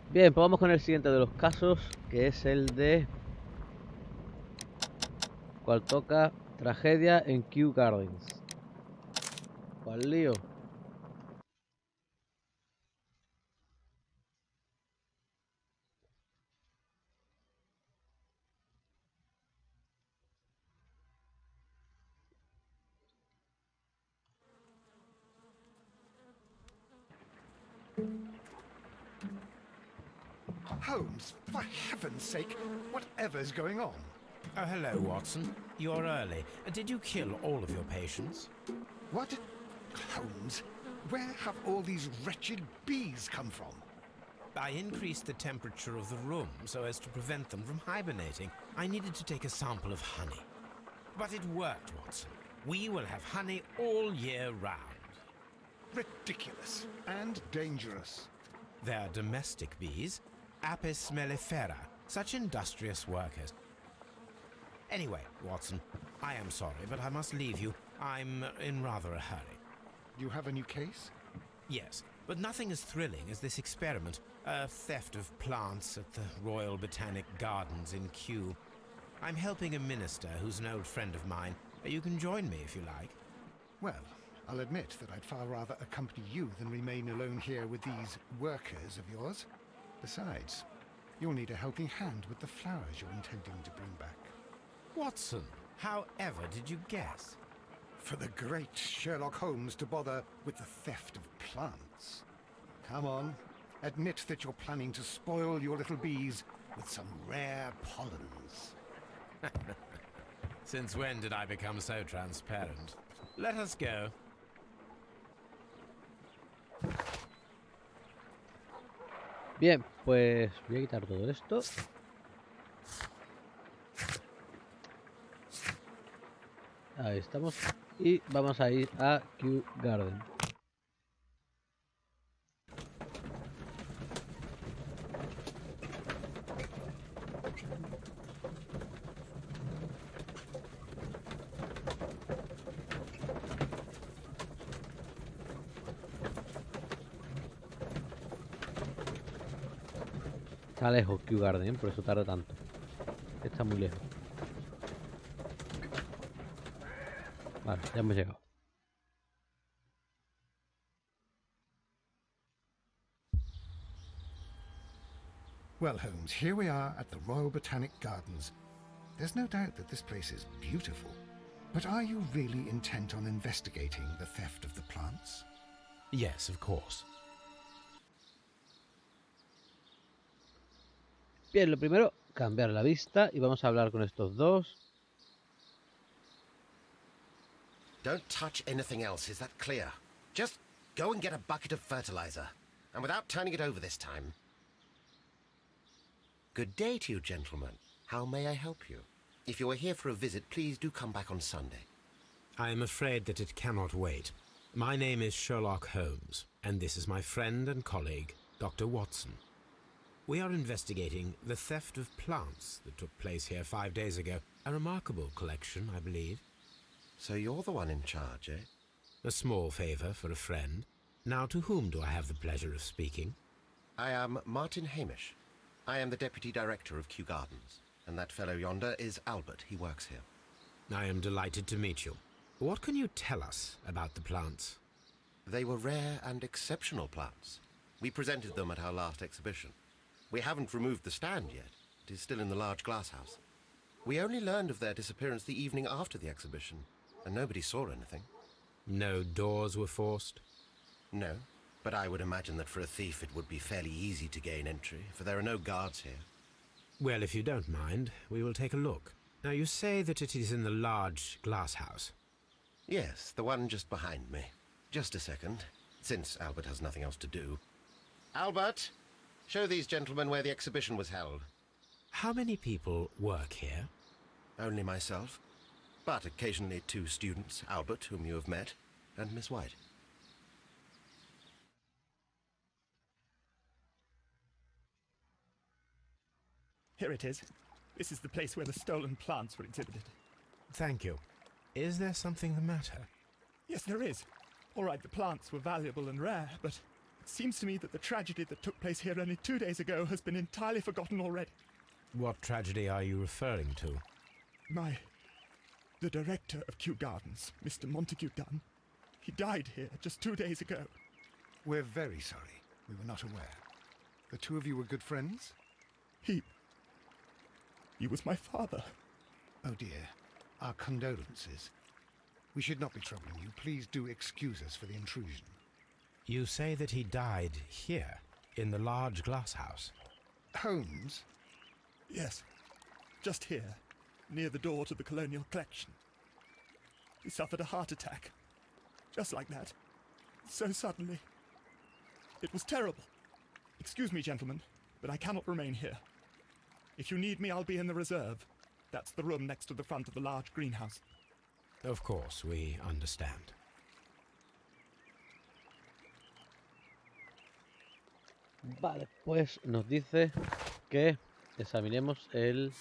Bien, pues vamos con el siguiente de los casos, que es el de... ¿Cuál toca? Tragedia en Kew Gardens. ¿Cuál lío? Holmes, for heaven's sake, whatever's going on? Oh, hello, Watson. You're early. Did you kill all of your patients? What? Holmes, where have all these wretched bees come from? I increased the temperature of the room so as to prevent them from hibernating. I needed to take a sample of honey. But it worked, Watson. We will have honey all year round. Ridiculous and dangerous. They're domestic bees, Apis mellifera, such industrious workers. Anyway, Watson, I am sorry, but I must leave you. I'm in rather a hurry. You have a new case? Yes, but nothing as thrilling as this experiment. A theft of plants at the Royal Botanic Gardens in Kew. I'm helping a minister who's an old friend of mine. You can join me if you like. Well, I'll admit that I'd far rather accompany you than remain alone here with these workers of yours. Besides, you'll need a helping hand with the flowers you're intending to bring back. Watson, however did you guess? For the great Sherlock Holmes to bother with the theft of plants. Come on, admit that you're planning to spoil your little bees with some rare pollens. Since when did I become so transparent? Let us go. Bien, pues voy a quitar todo esto. Ahí estamos. Y vamos a ir a Kew Garden. Está lejos Kew Garden, por eso tarda tanto. Está muy lejos. Vale, ya hemos llegado. Well, Holmes, here we are at the Royal Botanic Gardens. There's no doubt that this place is beautiful. But are you really intent on investigating the theft of the plants? Yes, of course. Bien, lo primero, cambiar la vista y vamos a hablar con estos dos. Don't touch anything else, is that clear? Just go and get a bucket of fertilizer. And without turning it over this time. Good day to you, gentlemen. How may I help you? If you are here for a visit, please do come back on Sunday. I am afraid that it cannot wait. My name is Sherlock Holmes, and this is my friend and colleague, Dr. Watson. We are investigating the theft of plants that took place here 5 days ago. A remarkable collection, I believe. So you're the one in charge, eh? A small favor for a friend. Now, to whom do I have the pleasure of speaking? I am Martin Hamish. I am the Deputy Director of Kew Gardens. And that fellow yonder is Albert. He works here. I am delighted to meet you. What can you tell us about the plants? They were rare and exceptional plants. We presented them at our last exhibition. We haven't removed the stand yet. It is still in the large glass house. We only learned of their disappearance the evening after the exhibition, and nobody saw anything. No doors were forced? No, but I would imagine that for a thief it would be fairly easy to gain entry, for there are no guards here. Well, if you don't mind, we will take a look. Now, you say that it is in the large glass house. Yes, the one just behind me. Just a second, since Albert has nothing else to do. Albert, show these gentlemen where the exhibition was held. How many people work here? Only myself, but occasionally 2 students, Albert, whom you have met, and Miss White. Here it is. This is the place where the stolen plants were exhibited. Thank you. Is there something the matter? Yes, there is. All right, the plants were valuable and rare, but It seems to me that the tragedy that took place here only 2 days ago has been entirely forgotten already. What tragedy are you referring to? The director of Kew Gardens, Mr. Montague Dunn, he died here just 2 days ago. We're very sorry. We were not aware. The two of you were good friends? He was my father. Oh dear. Our condolences. We should not be troubling you. Please do excuse us for the intrusion. You say that he died here, in the large glass house. Holmes? Yes, just here, near the door to the colonial collection. He suffered a heart attack. Just like that. So suddenly. It was terrible. Excuse me, gentlemen, but I cannot remain here. If you need me, I'll be in the reserve. That's the room next to the front of the large greenhouse. Of course, we understand. Vale, pues nos dice que examinemos el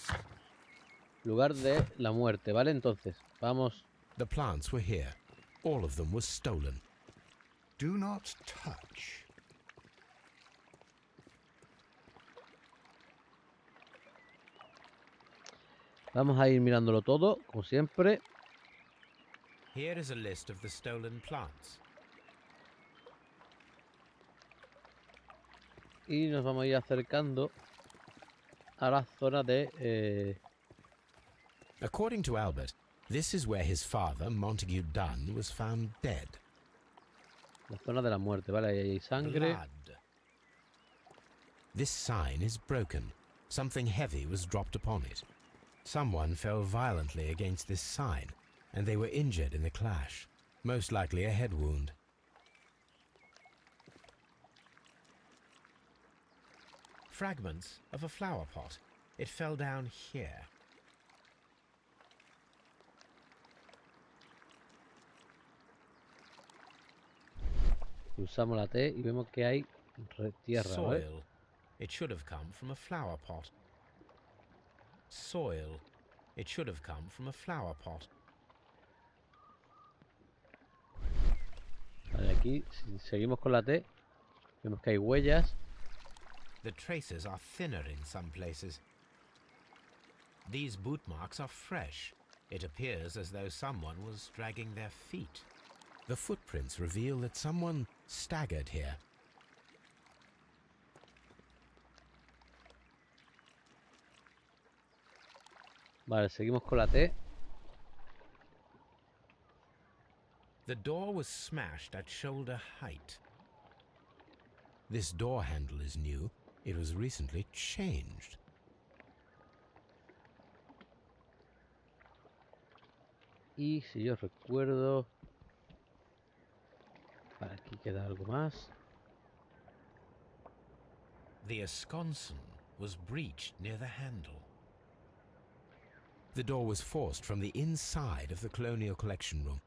lugar de la muerte, ¿vale? Entonces, vamos. The plants were here. All of them were stolen. Do not touch. Vamos a ir mirándolo todo, como siempre. Here is a list of the stolen plants. Y nos vamos a ir acercando a la zona de... According to Albert, this is where his father, Montague Dunn, was found dead. la zona de la muerte, ¿vale? Ahí hay sangre. Blood. This sign is broken. Something heavy was dropped upon it. Someone fell violently against this sign, and they were injured in the clash. Most likely a head wound. Fragments of a flower pot. It fell down here. Pulsamos la T y vemos que hay tierra, ¿vale? Soil. It should have come from a flower pot. Soil. It should have come from a flower pot. Vale, aquí si seguimos con la T, vemos que hay huellas. The traces are thinner in some places. These boot marks are fresh. It appears as though someone was dragging their feet. The footprints reveal that someone staggered here. Vale, seguimos con la T. The door was smashed at shoulder height. This door handle is new. It was recently changed. Y si yo recuerdo... Vale, aquí queda algo más. The esconson was breached near the handle. The door was forced from the inside of the Colonial Collection Room.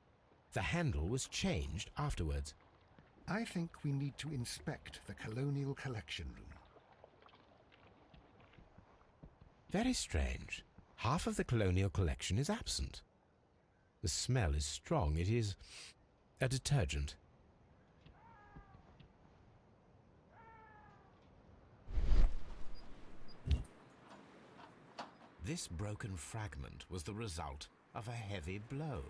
The handle was changed afterwards. I think we need to inspect the Colonial Collection Room. Very strange. Half of the Colonial Collection is absent. The smell is strong. It is a detergent. This broken fragment was the result of a heavy blow.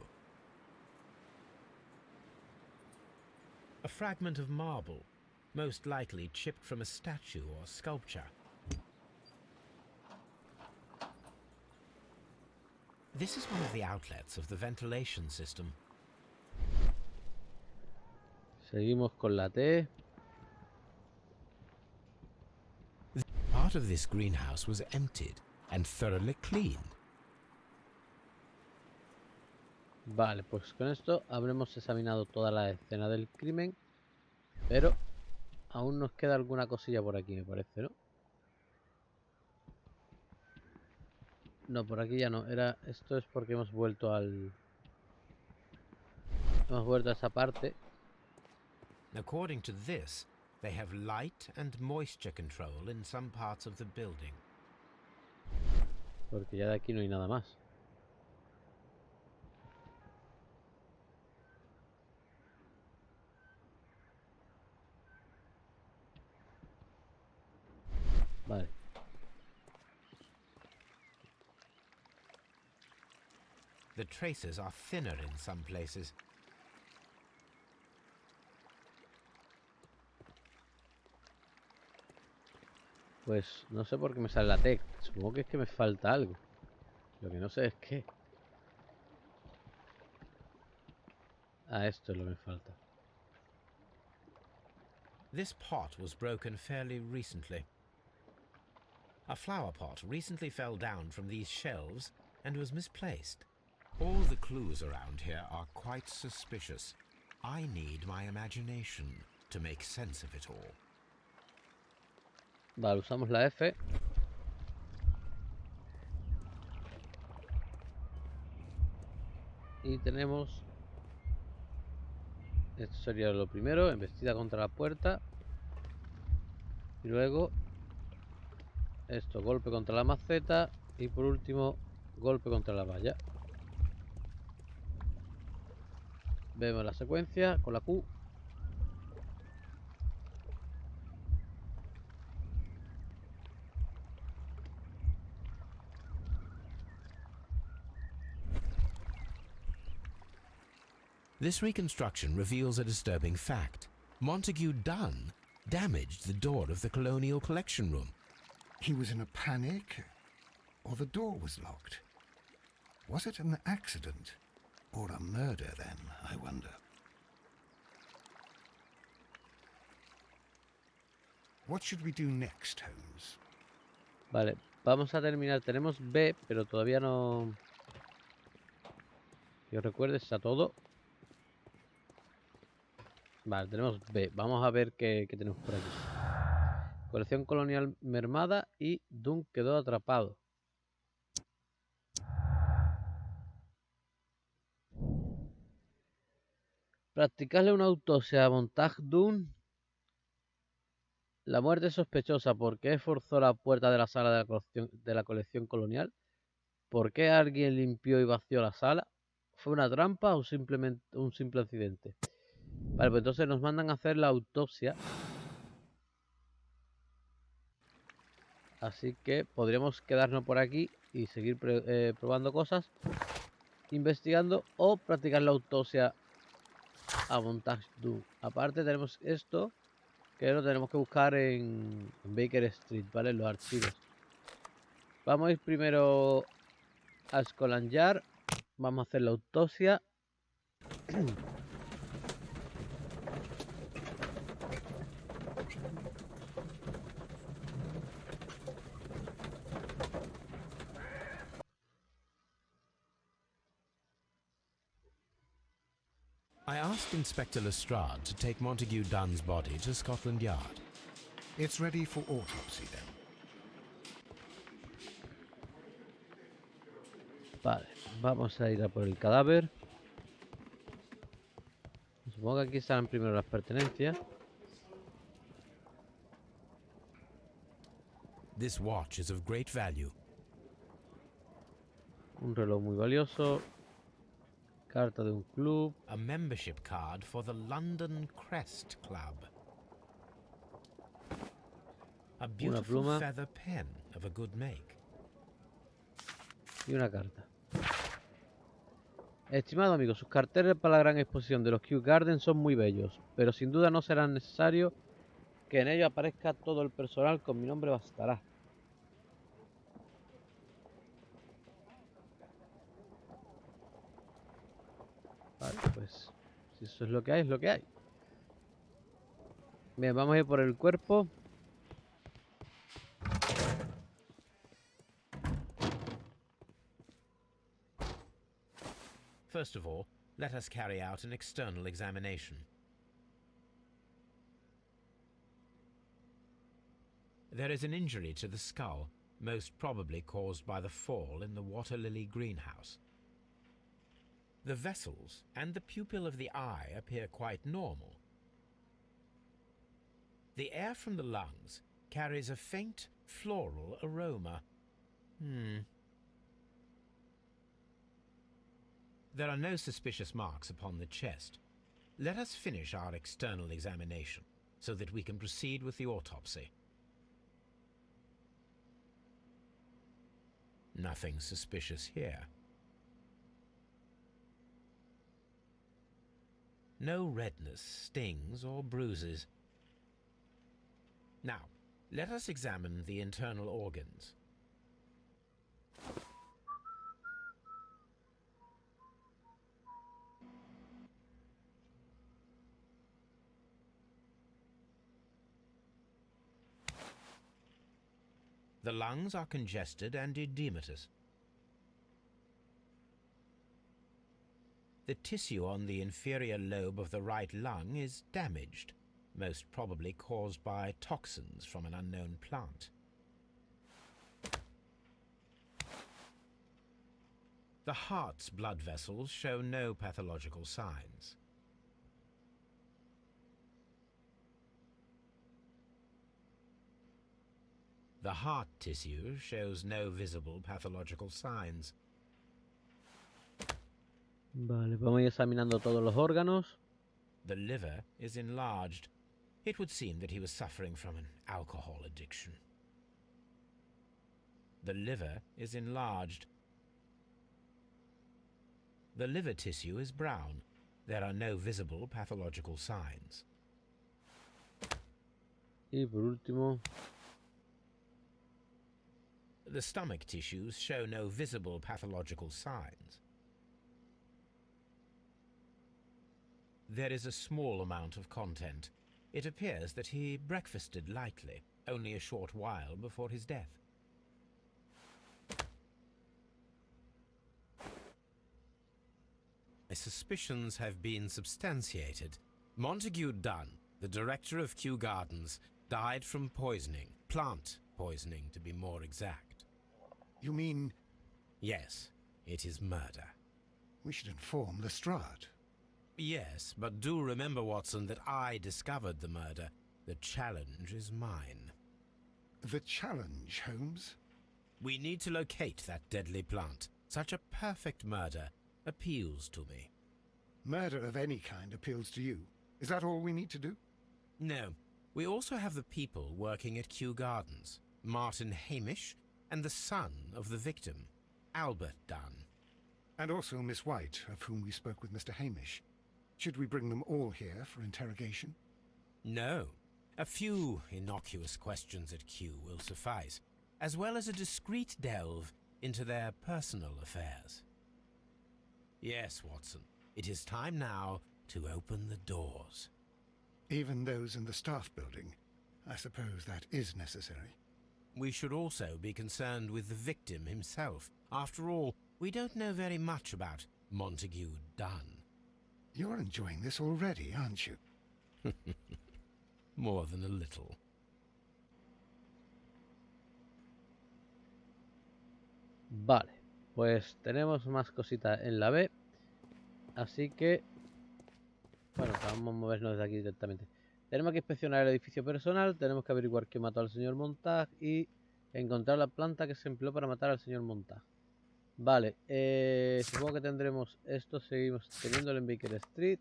A fragment of marble, most likely chipped from a statue or sculpture. This is one of the outlets of the ventilation system. Seguimos con la T. Part of this greenhouse was emptied and thoroughly cleaned. Vale, pues con esto habremos examinado toda la escena del crimen. Pero aún nos queda alguna cosilla por aquí, me parece, ¿no? No, por aquí ya no. Esto es porque hemos vuelto al... Hemos vuelto a esa parte. According to this, they have light and moisture control in some parts of the building. Porque ya de aquí no hay nada más. Vale. The traces are thinner in some places. Pues no sé por qué me sale la T. Supongo que es que me falta algo. Lo que no sé es qué. Ah, esto es lo que me falta. This pot was broken fairly recently. A flower pot recently fell down from these shelves and was misplaced. All the clues around here are quite suspicious. I need my imagination to make sense of it all. Vale, usamos la F. Y tenemos... Esto sería lo primero, embestida contra la puerta. Y luego... Esto, golpe contra la maceta. Y por último, golpe contra la valla. Vemos la secuencia con la Q. This reconstruction reveals a disturbing fact. Montague Dunn damaged the door of the Colonial Collection Room. He was in a panic, or the door was locked. Was it an accident, or a murder then, I wonder? What should we do next, Holmes? Vale, vamos a terminar. Tenemos B, pero todavía no... Que os recuerde, está todo. Vale, tenemos B. Vamos a ver qué tenemos por aquí. Colección colonial mermada y Dunn quedó atrapado. Practicarle una autopsia a Montague Dunn. La muerte es sospechosa. ¿Por qué forzó la puerta de la sala de la colección colonial? ¿Por qué alguien limpió y vació la sala? ¿Fue una trampa o simplemente un simple accidente? Vale, pues entonces nos mandan a hacer la autopsia. Así que podríamos quedarnos por aquí y seguir probando cosas, investigando o practicar la autopsia a Montague Dunn. Aparte tenemos esto, que lo tenemos que buscar en Baker Street, ¿vale? En los archivos. Vamos a ir primero a Scotland Yard. Vamos a hacer la autopsia. I asked Inspector Lestrade to take Montague Dunn's body to Scotland Yard. It's ready for autopsy then. Vale, vamos a ir a por el cadáver. Supongo que aquí estarán primero las pertenencias. This watch is of great value. Un reloj muy valioso. Carta de un club. A membership card for the London Crest Club. A beautiful pluma. feather pen of a good make. Y una carta. Estimado amigo, sus carteles para la gran exposición de los Kew Gardens son muy bellos, pero sin duda no será necesario que en ellos aparezca todo el personal, con mi nombre bastará. Vale, pues si eso es lo que hay, es lo que hay. Bien, vamos a ir por el cuerpo. First of all, let us carry out an external examination. There is an injury to the skull, most probably caused by the fall in the water lily greenhouse. The vessels and the pupil of the eye appear quite normal. The air from the lungs carries a faint floral aroma. There are no suspicious marks upon the chest. Let us finish our external examination so that we can proceed with the autopsy. Nothing suspicious here. No redness, stings, or bruises. Now, let us examine the internal organs. The lungs are congested and edematous. The tissue on the inferior lobe of the right lung is damaged, most probably caused by toxins from an unknown plant. The heart's blood vessels show no pathological signs. The heart tissue shows no visible pathological signs. Vale, vamos a ir examinando todos los órganos. The liver is enlarged. It would seem that he was suffering from an alcohol addiction. The liver is enlarged. The liver tissue is brown. There are no visible pathological signs. Y por último, The stomach tissues show no visible pathological signs. There is a small amount of content. It appears that he breakfasted lightly, only a short while before his death. My suspicions have been substantiated. Montague Dunn, the director of Kew Gardens, died from poisoning. Plant poisoning, to be more exact. You mean Yes, it is murder. we should inform Lestrade? Yes, but do remember, Watson, that I discovered the murder. The challenge is mine. The challenge, Holmes? We need to locate that deadly plant. Such a perfect murder appeals to me. Murder of any kind appeals to you. Is that all we need to do? No, we also have the people working at Kew Gardens. Martin Hamish and the son of the victim, Albert Dunn. And also Miss White, of whom we spoke with Mr. Hamish. Should we bring them all here for interrogation? No, a few innocuous questions at Kew will suffice, as well as a discreet delve into their personal affairs. Yes, Watson, it is time now to open the doors. Even those in the staff building. I suppose that is necessary. We should also be concerned with the victim himself. After all, we don't know very much about Montague Dunn. You're enjoying this already, aren't you? More than a little. vale, pues tenemos más cositas en la B. Así que, bueno, vamos a movernos de aquí directamente. Tenemos que inspeccionar el edificio personal, tenemos que averiguar quién mató al señor Montague y encontrar la planta que se empleó para matar al señor Montague. Vale, supongo que tendremos esto, seguimos teniéndolo en Baker Street.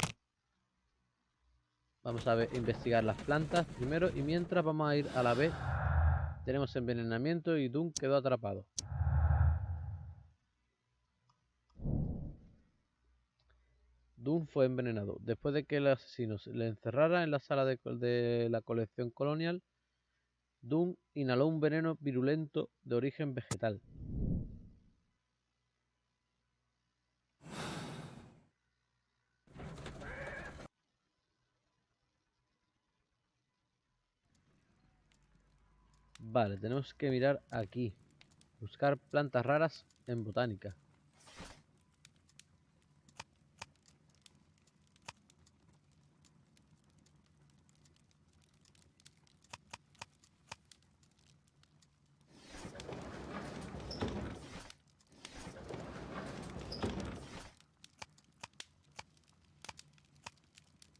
Vamos a ver, investigar las plantas primero y mientras vamos a ir a la B. Tenemos envenenamiento y Dunn quedó atrapado. Dunn fue envenenado. Después de que el asesino le encerrara en la sala de la colección colonial, Dunn inhaló un veneno virulento de origen vegetal. Vale, tenemos que mirar aquí. Buscar plantas raras en botánica.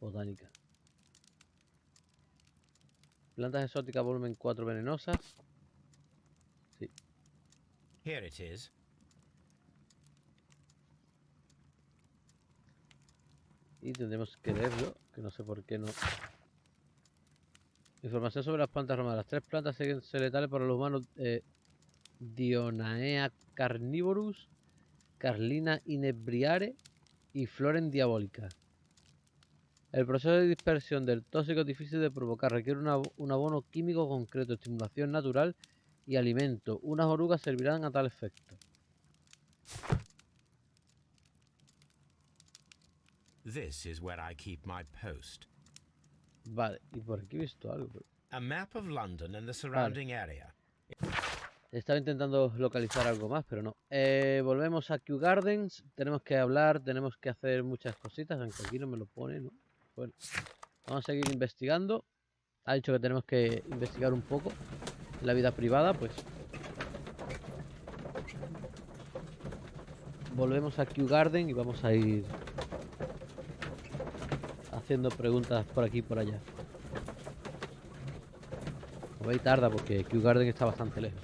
Botánica. Plantas exóticas volumen 4 venenosas. Sí. Here it is. Y tendremos que leerlo, que no sé por qué no. Información sobre las plantas romanas. Las 3 plantas siguen ser letales para los humanos. Dionaea carnivorus, Carlina inebriare y Floren diabólica. El proceso de dispersión del tóxico es difícil de provocar, requiere un abono químico concreto, estimulación natural y alimento. Unas orugas servirán a tal efecto. This is where I keep my post. Vale, y por aquí he visto algo. A map of London and the surrounding area. Estaba intentando localizar algo más, pero no. Volvemos a Kew Gardens. Tenemos que hablar, tenemos que hacer muchas cositas, aunque aquí no me lo pone, ¿no? Bueno, vamos a seguir investigando. Ha dicho que tenemos que investigar un poco la vida privada, pues. Volvemos a Kew Garden y vamos a ir haciendo preguntas por aquí y por allá. Como veis, tarda porque Kew Garden está bastante lejos.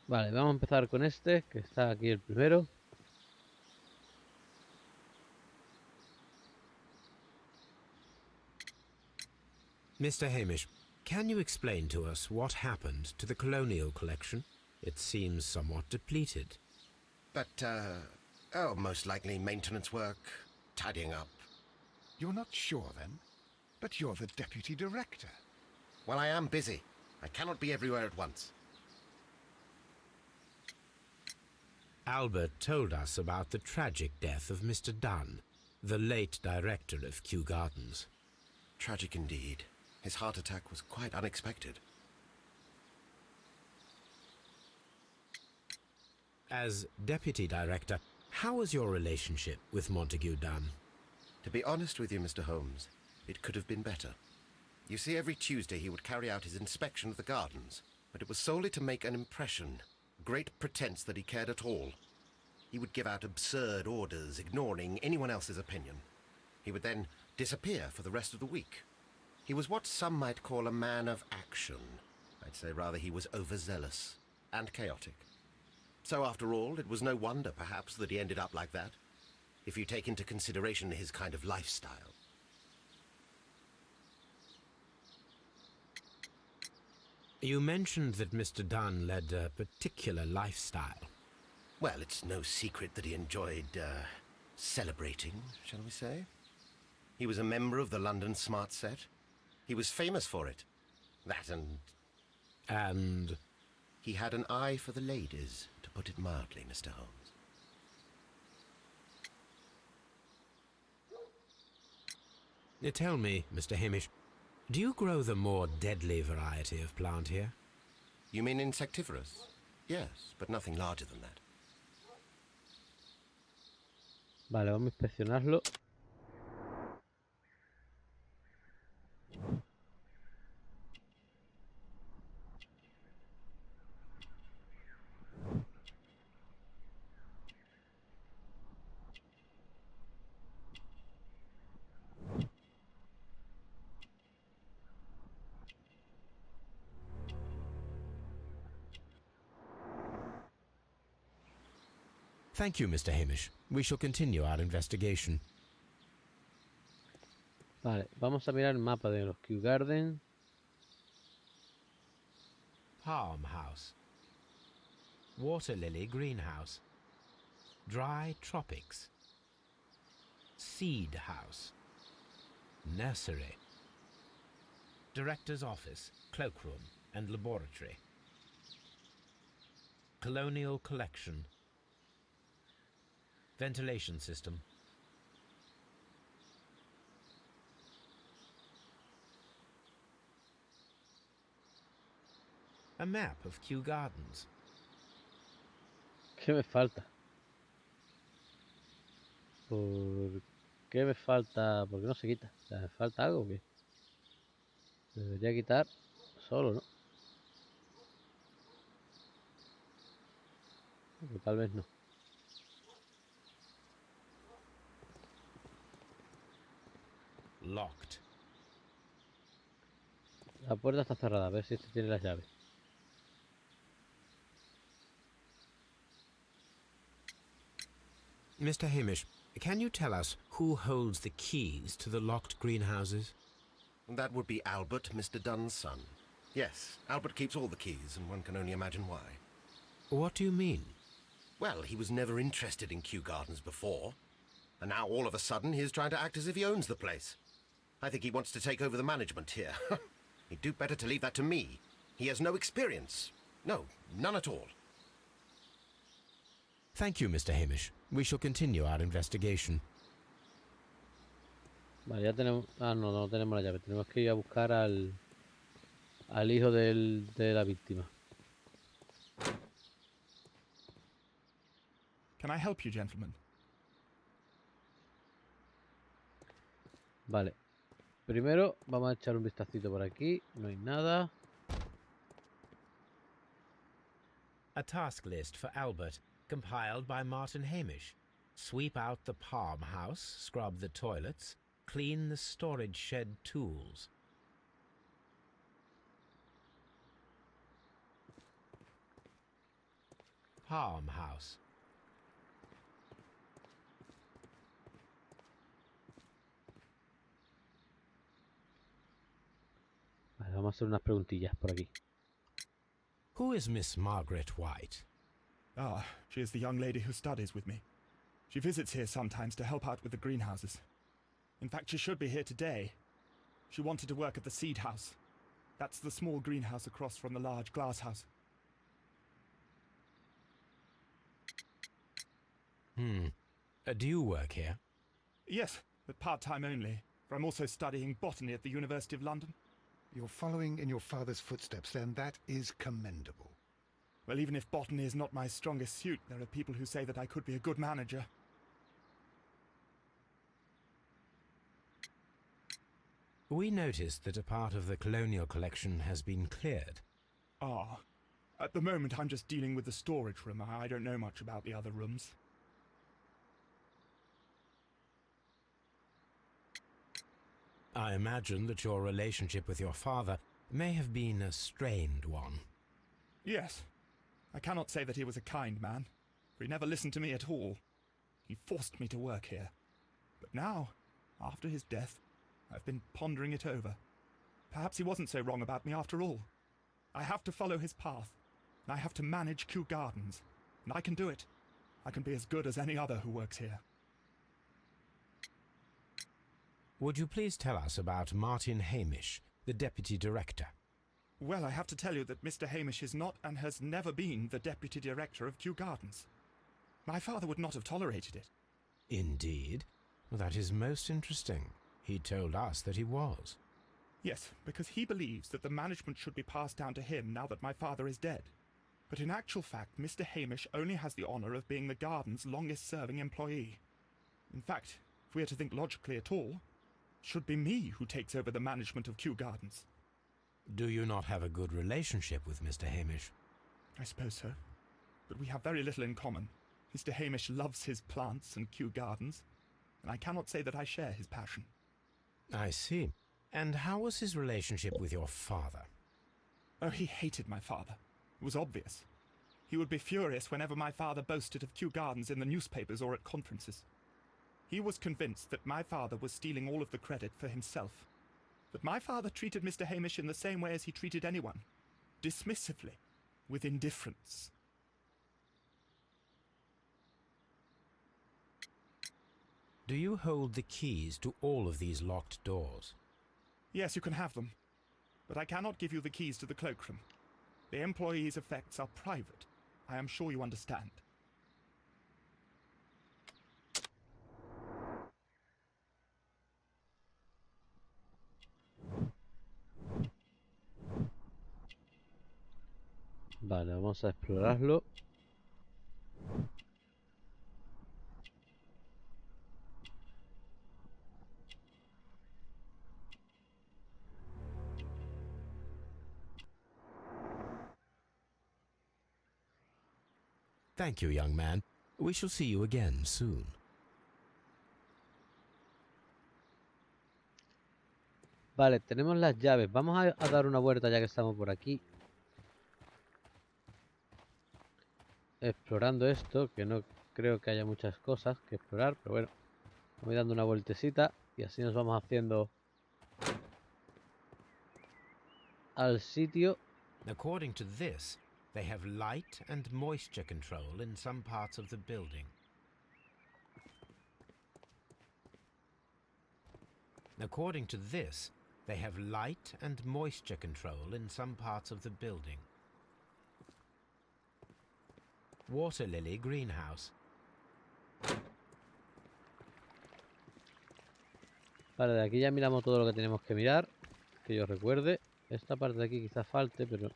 Vale, vamos a empezar con este, que está aquí el primero. Mr. Hamish, can you explain to us what happened to the colonial collection? It seems somewhat depleted. But, oh, most likely maintenance work, tidying up. You're not sure, then? But you're the deputy director. Well, I am busy. I cannot be everywhere at once. Albert told us about the tragic death of Mr. Dunn, the late director of Kew Gardens. Tragic indeed. His heart attack was quite unexpected. As deputy director, how was your relationship with Montague Dunn? To be honest with you, Mr. Holmes, it could have been better. You see, every Tuesday he would carry out his inspection of the gardens, but it was solely to make an impression, great pretense that he cared at all. He would give out absurd orders, ignoring anyone else's opinion. He would then disappear for the rest of the week. He was what some might call a man of action. I'd say rather he was overzealous and chaotic. So after all, it was no wonder, perhaps, that he ended up like that, if you take into consideration his kind of lifestyle. You mentioned that Mr. Dunn led a particular lifestyle. Well, it's no secret that he enjoyed, celebrating, shall we say. He was a member of the London Smart Set. He was famous for it. That and... And... he had an eye for the ladies, to put it mildly, Mr. Holmes. Tell me, Mr. Hamish, do you grow the more deadly variety of plant here? You mean insectivorous? Yes, but nothing larger than that. Vale, vamos a inspeccionarlo. Thank you, Mr. Hamish. We shall continue our investigation. Vale, vamos a mirar el mapa de los Kew Gardens. Palm House. Water Lily Greenhouse. Dry Tropics. Seed House. Nursery. Director's Office, Cloakroom and Laboratory. Colonial Collection. Ventilation System. A map of Kew Gardens. ¿Qué me falta? ¿Por qué me falta? ¿Por qué no se quita? O sea, ¿me falta algo o qué? Se debería quitar solo, ¿no? O tal vez no. Locked. La puerta está cerrada, a ver si este tiene las llaves. Mr. Hamish, can you tell us who holds the keys to the locked greenhouses? That would be Albert, Mr. Dunn's son. Yes, Albert keeps all the keys, and one can only imagine why. What do you mean? Well, he was never interested in Kew Gardens before. And now all of a sudden he's trying to act as if he owns the place. I think he wants to take over the management here. He'd do better to leave that to me. He has no experience. No, none at all. Thank you, Mr. Hamish. We shall continue our investigation. Vale, ya tenemos... Ah, no, no tenemos la llave. Tenemos que ir a buscar al hijo de la víctima. Can I help you, gentlemen? Vale. Primero vamos a echar un vistacito por aquí. No hay nada. A task list for Albert, compiled by Martin Hamish. Sweep out the palm house, scrub the toilets, clean the storage shed tools. Palm house. Vale, vamos a hacer unas preguntillas por aquí. Who is Miss Margaret White? Ah, she is the young lady who studies with me. She visits here sometimes to help out with the greenhouses. In fact, she should be here today. She wanted to work at the seed house. That's the small greenhouse across from the large glass house. Do you work here? Yes, but part-time only, for I'm also studying botany at the University of London. You're following in your father's footsteps, then. That is commendable. Well, even if botany is not my strongest suit, there are people who say that I could be a good manager. We noticed that a part of the colonial collection has been cleared. Ah, at the moment I'm just dealing with the storage room. I don't know much about the other rooms. I imagine that your relationship with your father may have been a strained one. Yes. I cannot say that he was a kind man, for he never listened to me at all. He forced me to work here. But now, after his death, I've been pondering it over. Perhaps he wasn't so wrong about me after all. I have to follow his path, and I have to manage Kew Gardens, and I can do it. I can be as good as any other who works here. Would you please tell us about Martin Hamish, the Deputy Director? Well, I have to tell you that Mr. Hamish is not and has never been the Deputy Director of Kew Gardens. My father would not have tolerated it. Indeed? Well, that is most interesting. He told us that he was. Yes, because he believes that the management should be passed down to him now that my father is dead. But in actual fact, Mr. Hamish only has the honour of being the garden's longest-serving employee. In fact, if we are to think logically at all, it should be me who takes over the management of Kew Gardens. Do you not have a good relationship with Mr. Hamish? I suppose so. But we have very little in common. Mr. Hamish loves his plants and Kew Gardens, and I cannot say that I share his passion. I see. And how was his relationship with your father? Oh, he hated my father. It was obvious. He would be furious whenever my father boasted of Kew Gardens in the newspapers or at conferences. He was convinced that my father was stealing all of the credit for himself. But my father treated Mr. Hamish in the same way as he treated anyone. Dismissively. With indifference. Do you hold the keys to all of these locked doors? Yes, you can have them. But I cannot give you the keys to the cloakroom. The employees' effects are private. I am sure you understand. Vale, vamos a explorarlo. Thank you, young man. We shall see you again soon. Vale, tenemos las llaves. Vamos a dar una vuelta ya que estamos por aquí. Explorando esto, que no creo que haya muchas cosas que explorar, pero bueno, voy dando una vueltecita y así nos vamos haciendo al sitio. According to this, they have light and moisture control in some parts of the building. According to this, they have light and moisture control in some parts of the building. Water lily greenhouse. Vale, de aquí ya miramos todo lo que tenemos que mirar, que yo recuerde. Esta parte de aquí quizás falte, pero...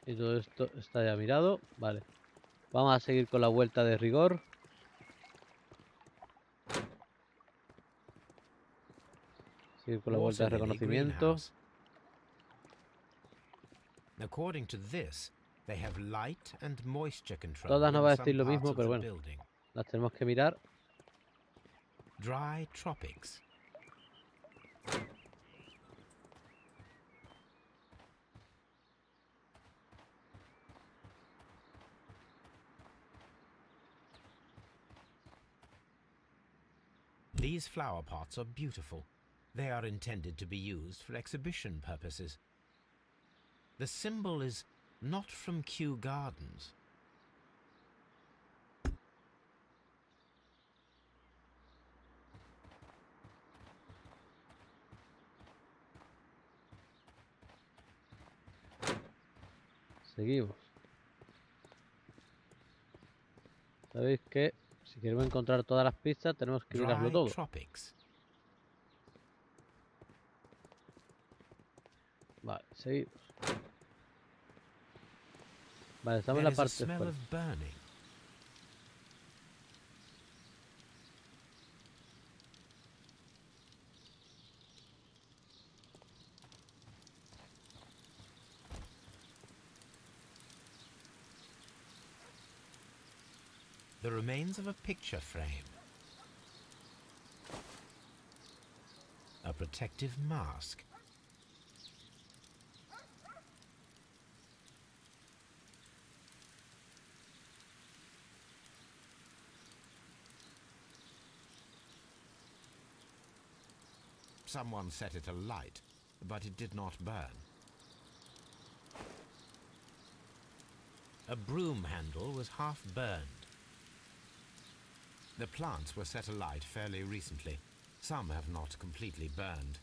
Y todo esto está ya mirado. Vale. Vamos a seguir con la vuelta de rigor. Seguir con la vuelta de reconocimiento. According to this, they have light and moisture control. Todas nos va a in decir some lo parts mismo, of pero the bueno, building. las tenemos que mirar. Dry tropics. These flower pots are beautiful. They are intended to be used for exhibition purposes. The symbol is not from Kew Gardens. Seguimos. Sabéis que si queremos encontrar todas las pistas tenemos que mirarlo Dry todo. tropics. Vale, seguimos. Vale, estamos en There la is a parte smell fuera. of burning. The remains of a picture frame. A protective mask. Someone set it alight, but it did not burn. A broom handle was half burned. The plants were set alight fairly recently. Some have not completely burned.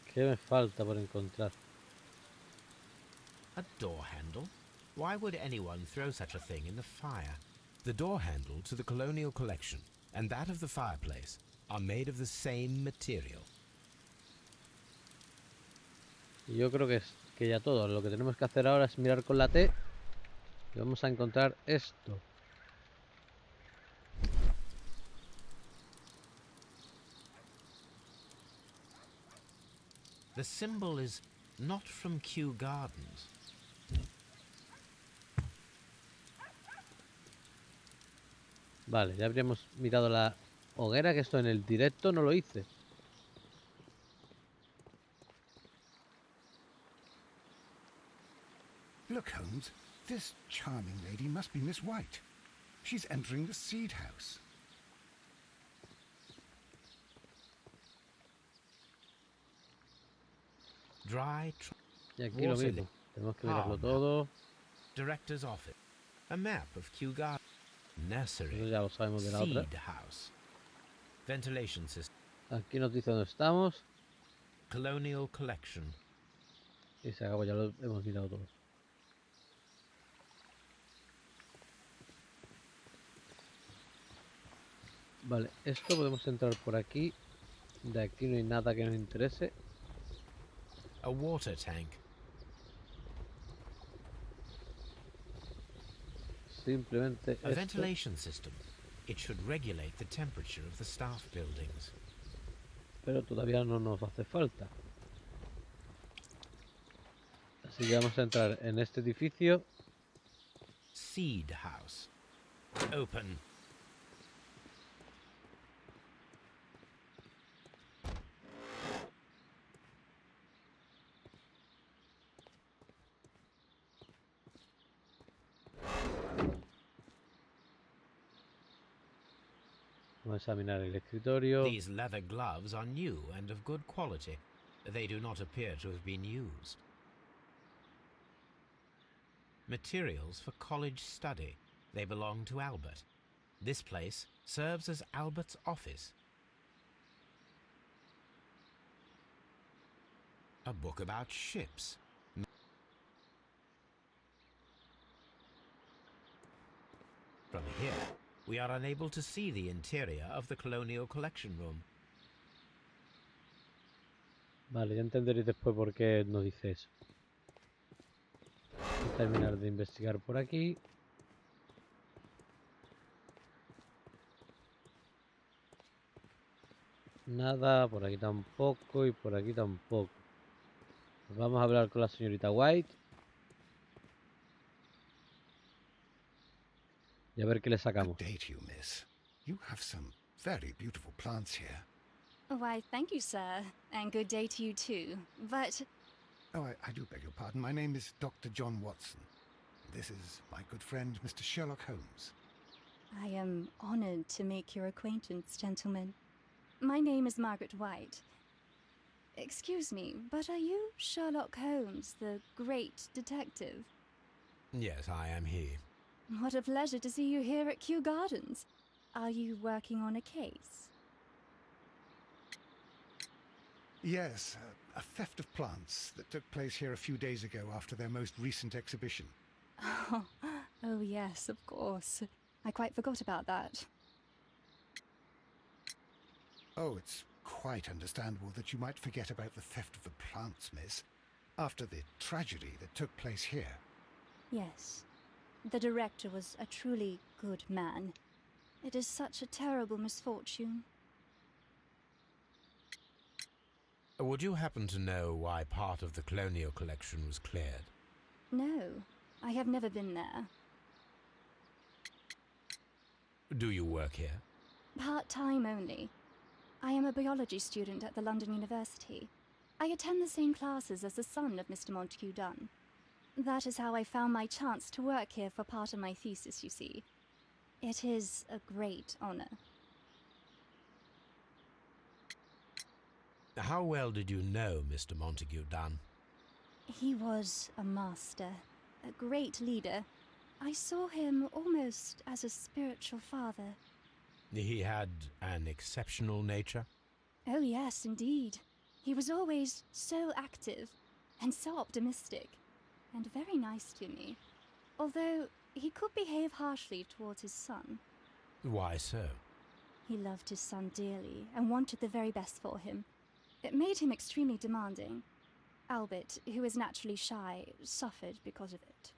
¿Qué me falta por encontrar? A door handle? Why would anyone throw such a thing in the fire? The door handle to the colonial collection and that of the fireplace are made of the same material. Y yo creo que ya todo. Lo que tenemos que hacer ahora es mirar con la T. Y vamos a encontrar esto. The symbol is not from Kew Gardens. Vale, ya habríamos mirado la hoguera, que esto en el directo no lo hice. Look, Holmes, this charming lady must be Miss White. She's entering the seed house. Dry Y aquí lo mismo. Tenemos que mirarlo todo. Director's office. A map of Kew Gardens. Eso Nursery. ya lo sabemos de la otra. Seed house. Ventilation system. Aquí nos dice dónde estamos. Colonial collection. Y se acabó, ya lo hemos mirado todo. Vale, esto podemos entrar por aquí. De aquí no hay nada que nos interese. A water tank. Simplemente A esto. ventilation system. It should regulate the temperature of the staff buildings. Pero todavía no nos hace falta. Así que vamos a entrar en este edificio. Seed house. Open. examinar el escritorio. These leather gloves are new and of good quality. They do not appear to have been used. Materials for college study. They belong to Albert. This place serves as Albert's office. A book about ships. From here, we are unable to see the interior of the Colonial Collection Room. Vale, ya entenderéis después por qué nos dice eso. Voy a terminar de investigar por aquí. Nada, por aquí tampoco y por aquí tampoco. Pues vamos a hablar con la señorita White. Y a ver qué le sacamos. Good day to you, miss. You have some very beautiful plants here. Why, thank you, sir. And good day to you, too. But Oh, I do beg your pardon. My name is Dr. John Watson. This is my good friend, Mr. Sherlock Holmes. I am honored to make your acquaintance, gentlemen. My name is Margaret White. Excuse me, but are you Sherlock Holmes, the great detective? Yes, I am he. What a pleasure to see you here at Kew Gardens. Are you working on a case? Yes, a theft of plants that took place here a few days ago after their most recent exhibition. Oh, yes, of course. I quite forgot about that. Oh, it's quite understandable that you might forget about the theft of the plants, miss, after the tragedy that took place here. Yes. The director was a truly good man. It is such a terrible misfortune. Would you happen to know why part of the Colonial Collection was cleared? No, I have never been there. Do you work here? Part-time only. I am a biology student at the London University. I attend the same classes as the son of Mr. Montague Dunn. That is how I found my chance to work here for part of my thesis, you see. It is a great honor. How well did you know Mr. Montague Dunn? He was a master, a great leader. I saw him almost as a spiritual father. He had an exceptional nature? Oh yes, indeed. He was always so active and so optimistic and very nice to me. Although he could behave harshly towards his son. Why so? He loved his son dearly and wanted the very best for him. It made him extremely demanding. Albert, who is naturally shy, suffered because of it.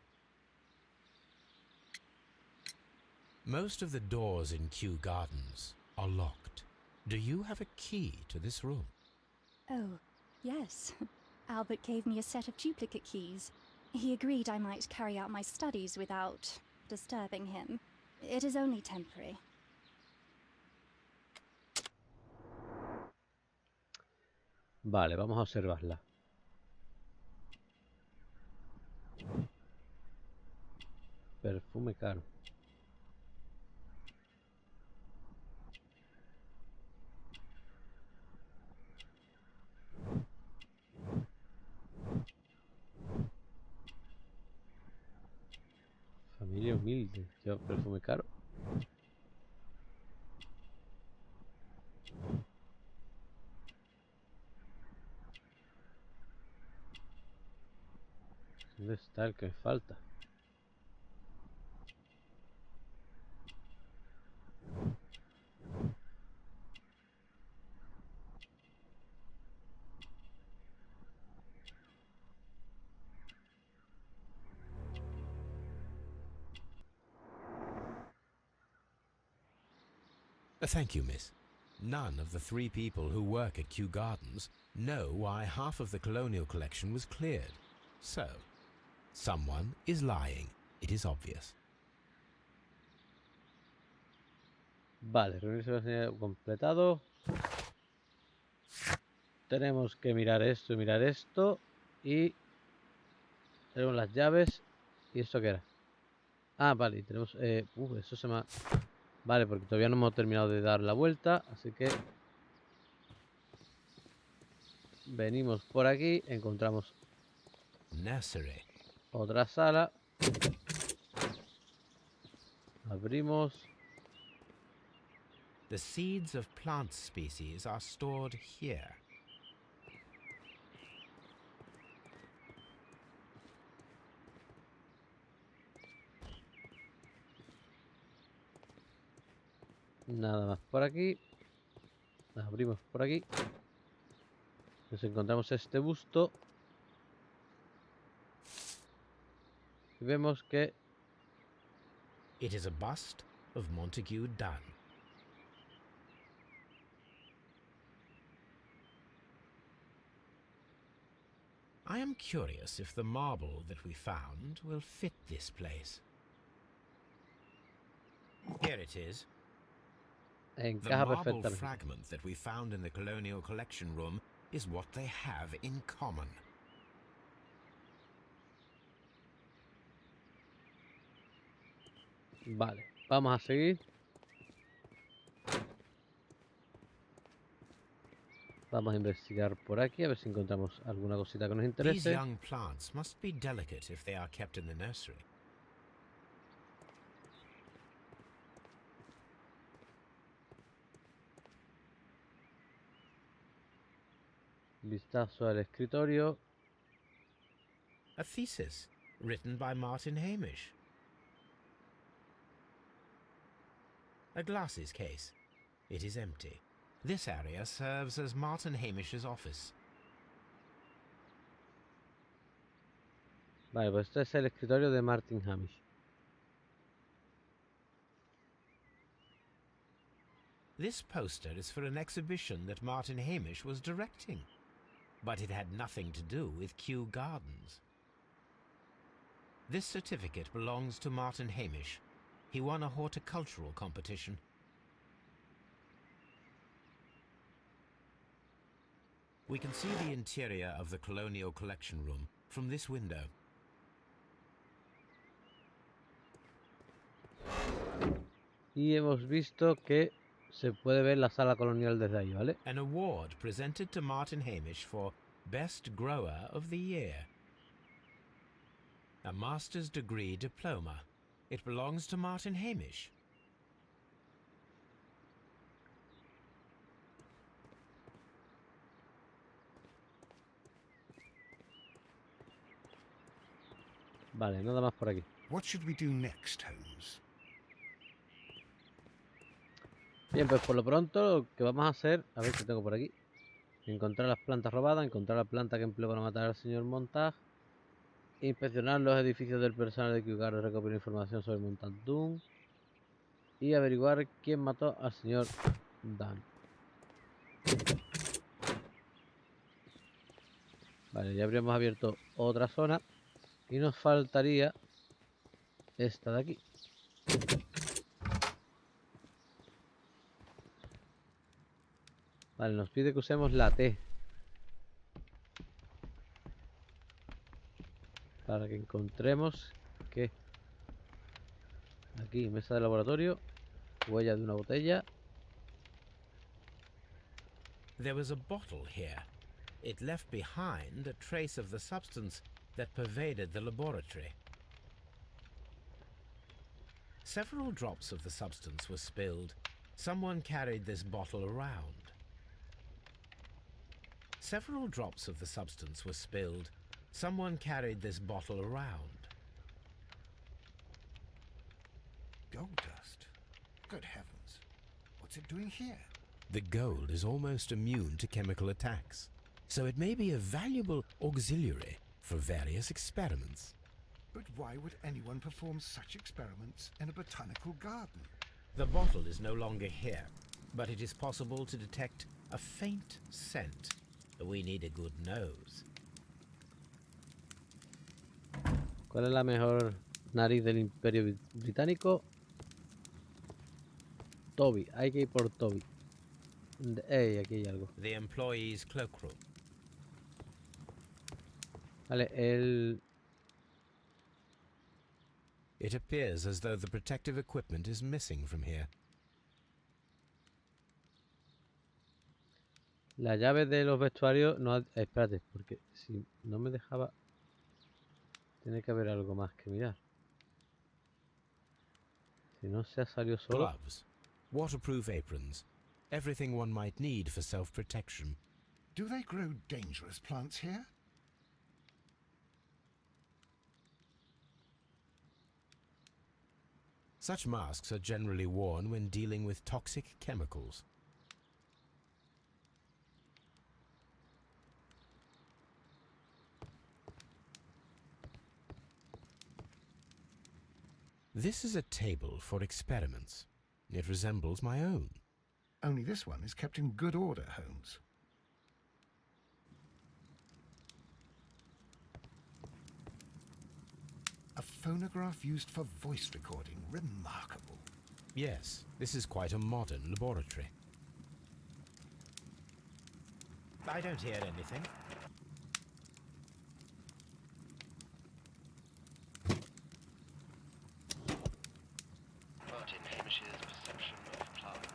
Most of the doors in Kew Gardens are locked. Do you have a key to this room? Oh, yes. Albert gave me a set of duplicate keys. He agreed I might carry out my studies without disturbing him. It is only temporary. Vale, vamos a observarla. Perfume caro. Familia humilde. Lleva perfume caro. ¿Dónde está el que me falta? Thank you, miss. None of the 3 people who work at Kew Gardens know why half of the Colonial Collection was cleared. So, someone is lying. It is obvious. Vale, reunión completado. Tenemos que mirar esto y mirar esto. Y tenemos las llaves. ¿Y esto qué era? Ah, vale, y tenemos... eso se me ha... Vale, porque todavía no hemos terminado de dar la vuelta, así que venimos por aquí, encontramos Nursery. otra sala, abrimos, The seeds of plant species are stored here. nada más por aquí, abrimos por aquí, nos encontramos este busto y vemos que It is a bust of Montague Dunn. I am curious if the marble that we found will fit this place. Here it is. The encaja marble perfectamente. fragment that we found in the Colonial Collection Room is what they have in common. Vale, vamos a seguir. Vamos a investigar por aquí, a ver si encontramos alguna cosita que nos These interese. young plants must be delicate if they are kept in the nursery. Vistazo al escritorio. A thesis written by Martin Hamish. A glasses case. It is empty. This area serves as Martin Hamish's office. Vale, pues este es el escritorio de Martin Hamish. This poster is for an exhibition that Martin Hamish was directing, but it had nothing to do with Kew Gardens. This certificate belongs to Martin Hamish. He won a horticultural competition. We can see the interior of the Colonial Collection Room from this window. Y hemos visto que se puede ver la sala colonial desde ahí, ¿vale? An award presented to Martin Hamish for Best Grower of the Year. A master's degree diploma. It belongs to Martin Hamish. Vale, nada más por aquí. What should we do next, Holmes? Bien, pues por lo pronto lo que vamos a hacer, a ver qué tengo por aquí. Encontrar las plantas robadas, encontrar la planta que empleó para matar al señor Montague. Inspeccionar los edificios del personal de Guia, recopilar información sobre Montague Dunn. Y averiguar quién mató al señor Dunn. Vale, ya habríamos abierto otra zona. Y nos faltaría esta de aquí. Vale, nos pide que usemos la T. Para que encontremos que aquí, mesa de laboratorio, huella de una botella. There was a bottle here. It left behind a trace of the substance that pervaded the laboratory. Several drops of the substance were spilled. Someone carried this bottle around. Several drops of the substance were spilled. Someone carried this bottle around. Gold dust? Good heavens. What's it doing here? The gold is almost immune to chemical attacks, so it may be a valuable auxiliary for various experiments. But why would anyone perform such experiments in a botanical garden? The bottle is no longer here, but it is possible to detect a faint scent. We need a good nose. ¿Cuál es la mejor nariz del Imperio Británico? Toby, hay que ir por Toby. Ey, aquí hay algo. The employee's cloakroom. Vale, It appears as though the protective equipment is missing from here. La llave de los vestuarios no... espérate, porque si no me dejaba... Tiene que haber algo más que mirar. Si no se ha salido solo... Gloves, waterproof aprons, everything one might need for self-protection. Do they grow dangerous plants here? Such masks are generally worn when dealing with toxic chemicals. This is a table for experiments. It resembles my own. Only this one is kept in good order, Holmes. A phonograph used for voice recording. Remarkable. Yes, this is quite a modern laboratory. I don't hear anything. Martin Hamish's perception of plants.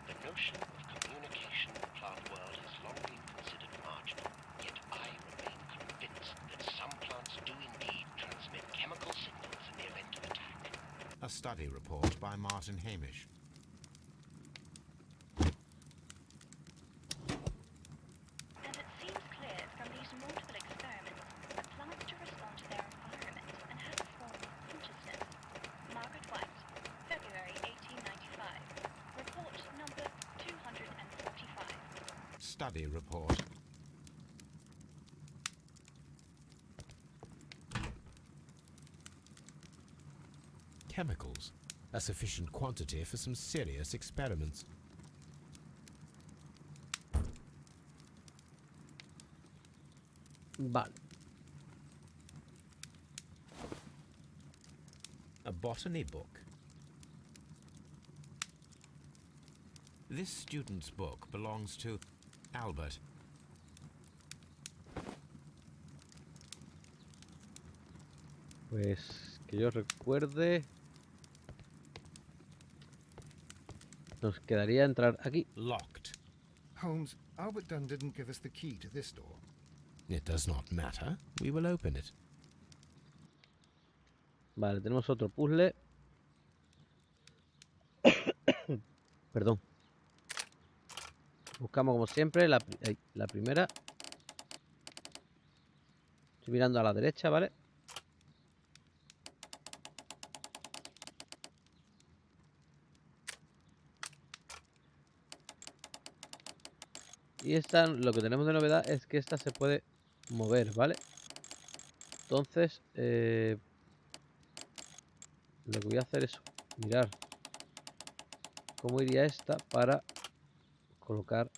The notion of communication in the plant world has long been considered marginal, yet I remain convinced that some plants do indeed transmit chemical signals in the event of attack. A study report by Martin Hamish. And it seems clear from these multiple experiments that plants do respond to their environment and have a form of consciousness. Margaret White, February 1895. Report number 245. Study report. Chemicals. A sufficient quantity for some serious experiments. Vale. A botany book. This student's book belongs to Albert. Pues que yo recuerde... Nos quedaría entrar aquí. Locked. Holmes, Albert Dunn didn't give us the key to this door. It does not matter. We will open it. Vale, tenemos otro puzzle. Perdón. Buscamos como siempre la primera. Estoy mirando a la derecha, ¿vale? Y esta, lo que tenemos de novedad es que esta se puede mover, ¿vale? Entonces, lo que voy a hacer es mirar cómo iría esta para colocar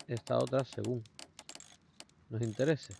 esta otra según nos interese.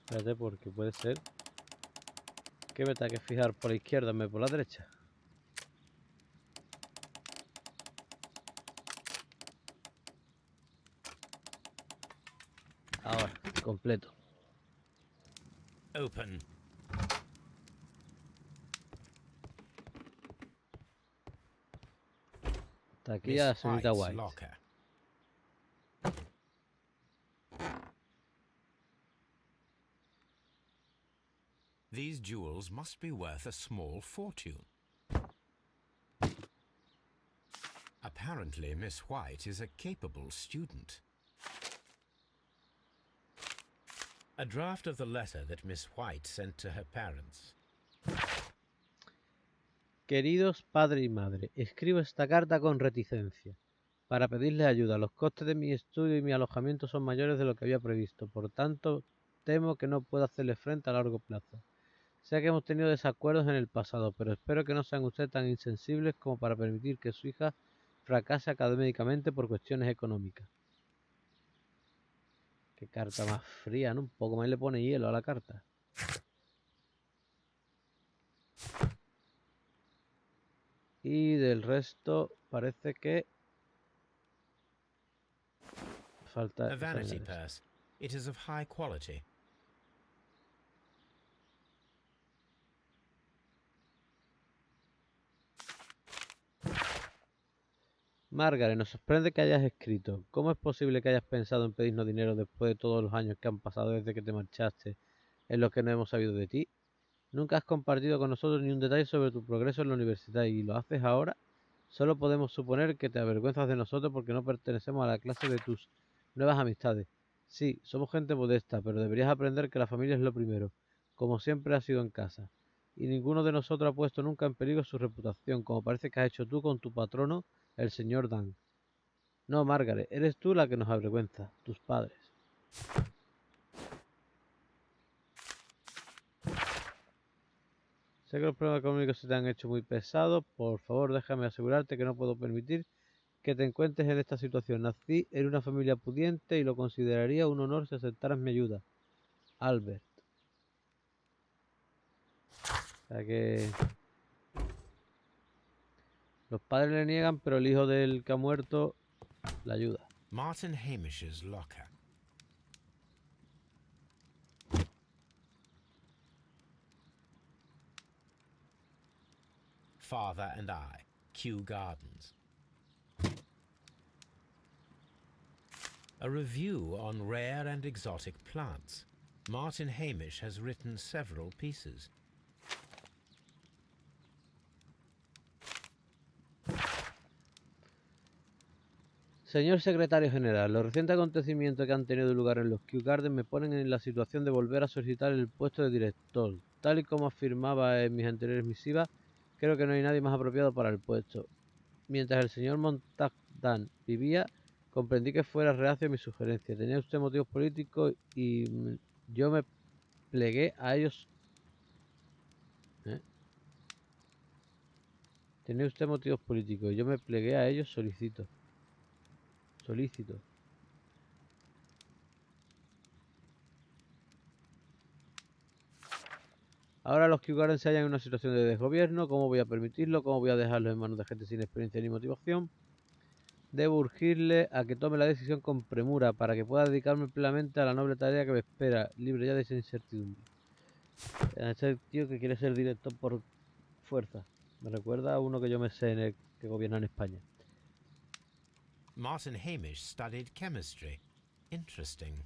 Espérate, porque puede ser que me tenga que fijar por la izquierda en vez de por la derecha. Ahora, completo. Open. Hasta aquí a la señorita White's White. locker. These jewels must be worth a small fortune. Apparently, Miss White is a capable student. A draft of the letter that Miss White sent to her parents. Queridos padre y madre, escribo esta carta con reticencia para pedirles ayuda. Los costes de mi estudio y mi alojamiento son mayores de lo que había previsto, por tanto temo que no pueda hacerles frente a largo plazo. Sé que hemos tenido desacuerdos en el pasado, pero espero que no sean ustedes tan insensibles como para permitir que su hija fracase académicamente por cuestiones económicas. Qué carta más fría, ¿no? Un poco más le pone hielo a la carta. Y del resto parece que falta A vanity examinar esto. purse. It is of high quality. Margaret, nos sorprende que hayas escrito. ¿Cómo es posible que hayas pensado en pedirnos dinero después de todos los años que han pasado desde que te marchaste en lo que no hemos sabido de ti? Nunca has compartido con nosotros ni un detalle sobre tu progreso en la universidad y lo haces ahora. Solo podemos suponer que te avergüenzas de nosotros porque no pertenecemos a la clase de tus nuevas amistades. Sí, somos gente modesta, pero deberías aprender que la familia es lo primero, como siempre ha sido en casa. Y ninguno de nosotros ha puesto nunca en peligro su reputación, como parece que has hecho tú con tu patrono, el señor Dunn. No, Margaret, eres tú la que nos avergüenza, tus padres. Sé que los problemas económicos se te han hecho muy pesados. Por favor, déjame asegurarte que no puedo permitir que te encuentres en esta situación. Nací en una familia pudiente y lo consideraría un honor si aceptaras mi ayuda. Albert. O sea que los padres le niegan, pero el hijo del que ha muerto la ayuda. Martin Hamish's locker. Father and I, Kew Gardens. A review on rare and exotic plants. Martin Hamish has written several pieces. Señor Secretario General, los recientes acontecimientos que han tenido lugar en los Kew Gardens me ponen en la situación de volver a solicitar el puesto de director. Tal y como afirmaba en mis anteriores misivas, creo que no hay nadie más apropiado para el puesto. Mientras el señor Montague Dunn vivía, comprendí que fuera reacio a mi sugerencia. Tenía usted motivos políticos y yo me plegué a ellos. Tenía usted motivos políticos y yo me plegué a ellos solícito. Ahora los Kew Gardens se hallan en una situación de desgobierno. ¿Cómo voy a permitirlo? ¿Cómo voy a dejarlo en manos de gente sin experiencia ni motivación? Debo urgirle a que tome la decisión con premura para que pueda dedicarme plenamente a la noble tarea que me espera, libre ya de esa incertidumbre. Ese tío que quiere ser director por fuerza. Me recuerda a uno que yo me sé en el que gobierna en España. Martin Hamish studied chemistry. Interesting.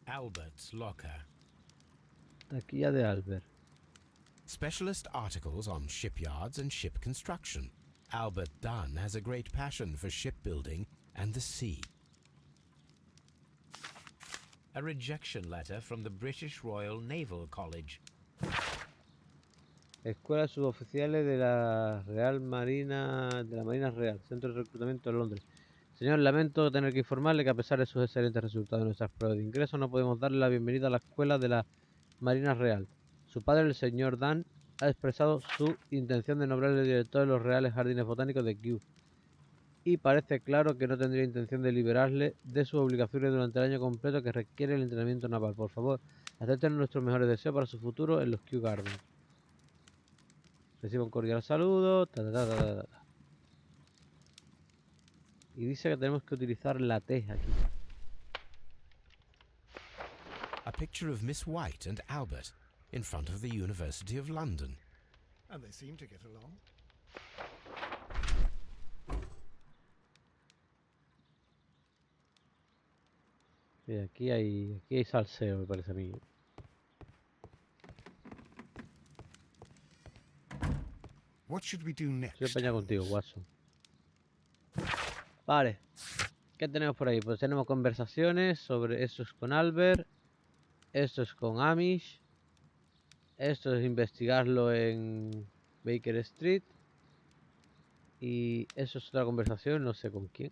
Albert's locker. Taquilla de Albert. Specialist articles on shipyards and ship construction. Albert Dunn has a great passion for shipbuilding and the sea. A rejection letter from the British Royal Naval College. Escuela de Suboficiales de la Real Marina, de la Marina Real, Centro de Reclutamiento de Londres. Señor, lamento tener que informarle que a pesar de sus excelentes resultados en nuestras pruebas de ingreso, no podemos darle la bienvenida a la Escuela de la Marina Real. Su padre, el señor Dunn, ha expresado su intención de nombrarle director de los Reales Jardines Botánicos de Kew. Y parece claro que no tendría intención de liberarle de sus obligaciones durante el año completo que requiere el entrenamiento naval. Por favor, acepten nuestros mejores deseos para su futuro en los Kew Gardens. Reciba un cordial saludo. Y dice que tenemos que utilizar la T aquí. A picture of Miss White and Albert in front of the University of London. And they seem to get along. Sí, aquí hay salseo, me parece a mí. What should we do next? Estoy empeñado Holmes? contigo, Watson. Vale. ¿Qué tenemos por ahí? Pues tenemos conversaciones sobre esto es con Albert. Esto es con Amish. Esto es investigarlo en Baker Street. Y eso es otra conversación, no sé con quién.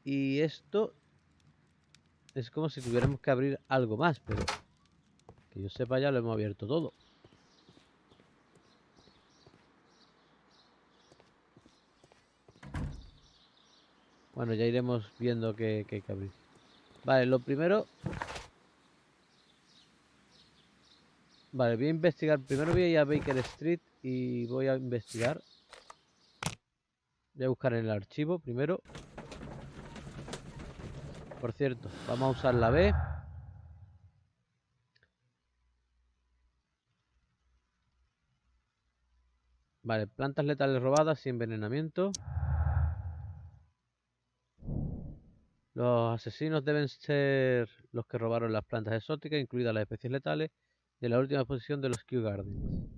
Y esto es como si tuviéramos que abrir algo más, pero que yo sepa ya lo hemos abierto todo. Bueno, ya iremos viendo qué hay que abrir. Vale, lo primero... Vale, voy a investigar. Primero voy a ir a Baker Street y voy a investigar. Voy a buscar en el archivo primero. Por cierto, vamos a usar la B. Vale, plantas letales robadas y envenenamiento. Los asesinos deben ser los que robaron las plantas exóticas, incluidas las especies letales, de la última exposición de los GRADENS.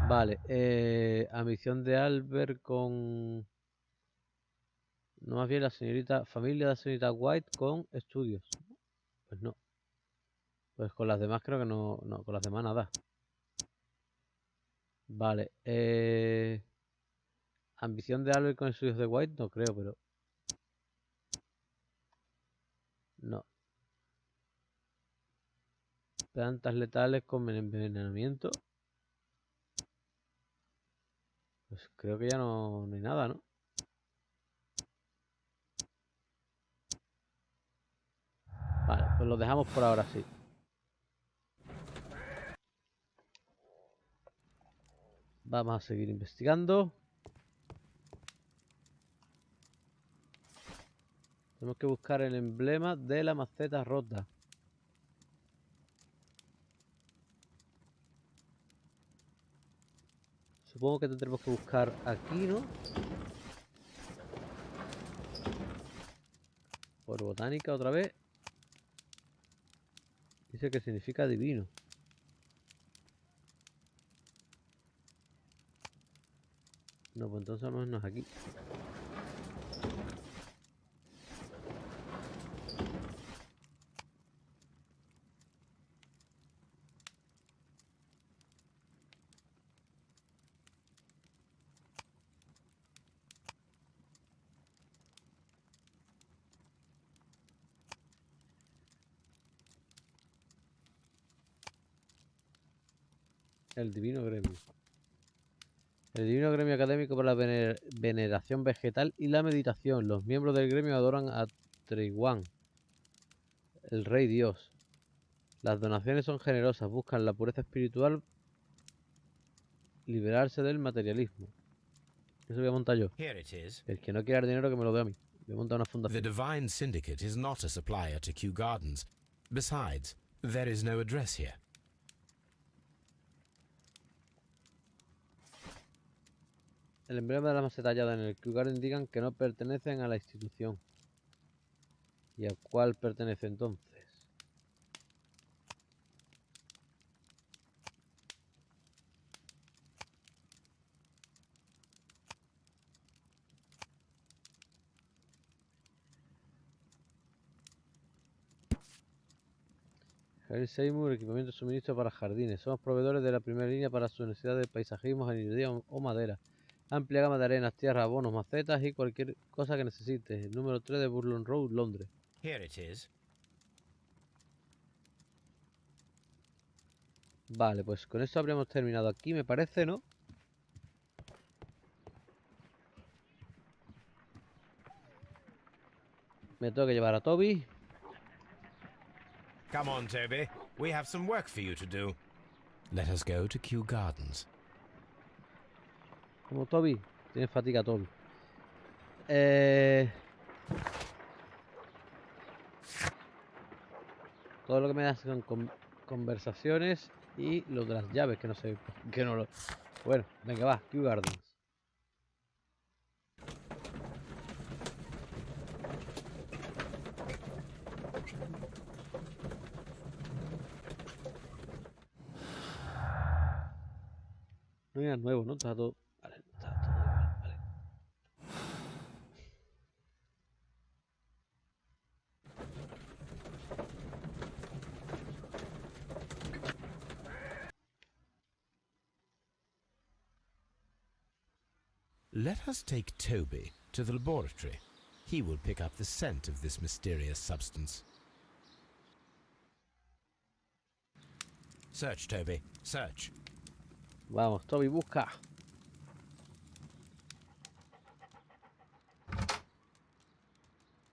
Vale, ambición de Albert con... No, más bien la señorita... Familia de la señorita White con estudios. Pues no. Pues con las demás creo que no... No, con las demás nada. Vale, ambición de Albert con estudios de White, no creo, pero... No. Plantas letales con envenenamiento. Pues creo que ya no hay nada, ¿no? Vale, pues lo dejamos por ahora sí. Vamos a seguir investigando. Tenemos que buscar el emblema de la maceta rota. Supongo que tendremos que buscar aquí, ¿no? Por botánica otra vez. Dice que significa divino. No, pues entonces a lo mejor no es aquí. El divino gremio. El divino gremio académico para la veneración vegetal y la meditación. Los miembros del gremio adoran a Triguan, el rey dios. Las donaciones son generosas, buscan la pureza espiritual, liberarse del materialismo. Eso voy a montar yo. Here it is. El que no quiera dinero que me lo dé a mí. Voy a montar una The fundación. Divine Syndicate is not a supplier to Kew Gardens. Besides, there is no address here. El emblema de la maceta hallada en el lugar indican que no pertenecen a la institución. ¿Y a cuál pertenece entonces? Harry Seymour, equipamiento de suministro para jardines. Somos proveedores de la primera línea para sus necesidades de paisajismo, jardinería o madera. Amplia gama de arenas, tierra, abonos, macetas y cualquier cosa que necesites. El número 3 de Burlon Road, Londres. Here it is. Vale, pues con esto habríamos terminado aquí, me parece, ¿no? Me tengo que llevar a Toby. Come on, Toby. We have some work for you to do. Let us go to Kew Gardens. Como Toby. Tiene fatiga Toby. Todo lo que me das son conversaciones y lo de las llaves, que no sé, que no lo... Bueno, venga, va, Kew Gardens. No hay nada nuevo, ¿no? Está todo... Vale, está todo igual, vale. Let us take Toby to the laboratory. He will pick up the scent of this mysterious substance. Search, Toby. Search. Vamos, Toby, busca.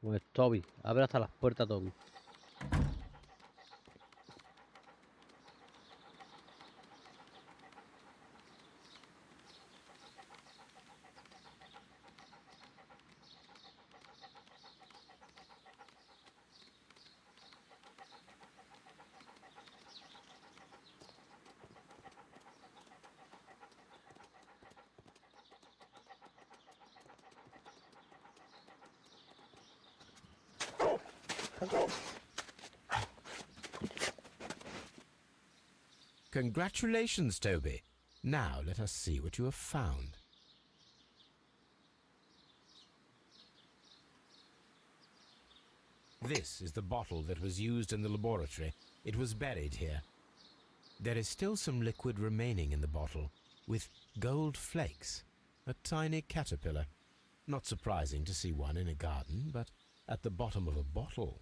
Pues Toby, abre hasta las puertas, Toby. Congratulations, Toby. Now let us see what you have found. This is the bottle that was used in the laboratory. It was buried here. There is still some liquid remaining in the bottle, with gold flakes, a tiny caterpillar. Not surprising to see one in a garden, but at the bottom of a bottle.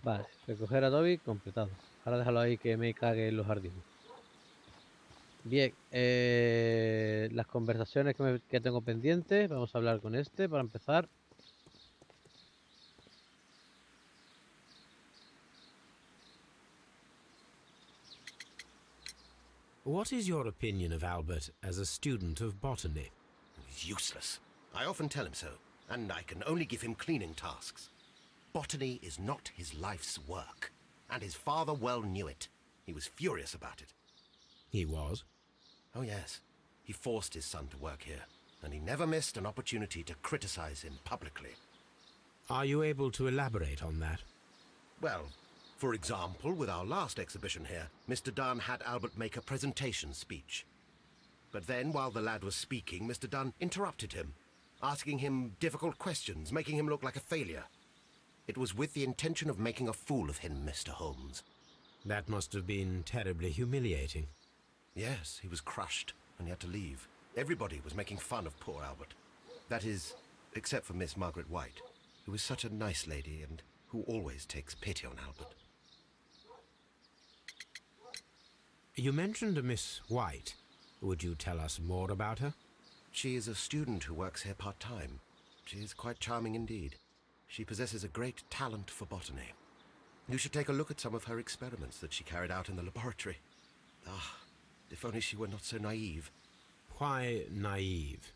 Vale, recoger a Toby, completado. Ahora déjalo ahí que me cague en los jardines. Bien, las conversaciones que tengo pendientes, vamos a hablar con este para empezar. What is your opinion of Albert as a student of botany? He's useless. I often tell him so, and I can only give him cleaning tasks. Botany is not his life's work, and his father well knew it. He was furious about it. He was. Oh yes, he forced his son to work here, and he never missed an opportunity to criticize him publicly. Are you able to elaborate on that? Well, for example, with our last exhibition here, Mr. Dunn had Albert make a presentation speech. But then, while the lad was speaking, Mr. Dunn interrupted him, asking him difficult questions, making him look like a failure. It was with the intention of making a fool of him, Mr. Holmes. That must have been terribly humiliating. Yes, he was crushed, and he had to leave. Everybody was making fun of poor Albert. That is, except for Miss Margaret White, who is such a nice lady and who always takes pity on Albert. You mentioned a Miss White. Would you tell us more about her? She is a student who works here part-time. She is quite charming indeed. She possesses a great talent for botany. You should take a look at some of her experiments that she carried out in the laboratory. Ah, if only she were not so naive. Why naive?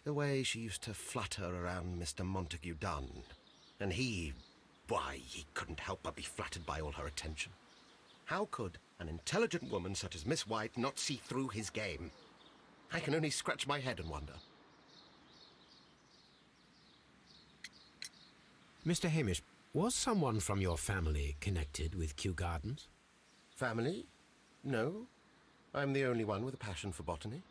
The way she used to flutter around Mr. Montague Dunn. And why, he couldn't help but be flattered by all her attention. How could an intelligent woman such as Miss White not see through his game? I can only scratch my head and wonder. Mr. Hamish, was someone from your family connected with Kew Gardens? Family? No. I'm the only one with a passion for botany.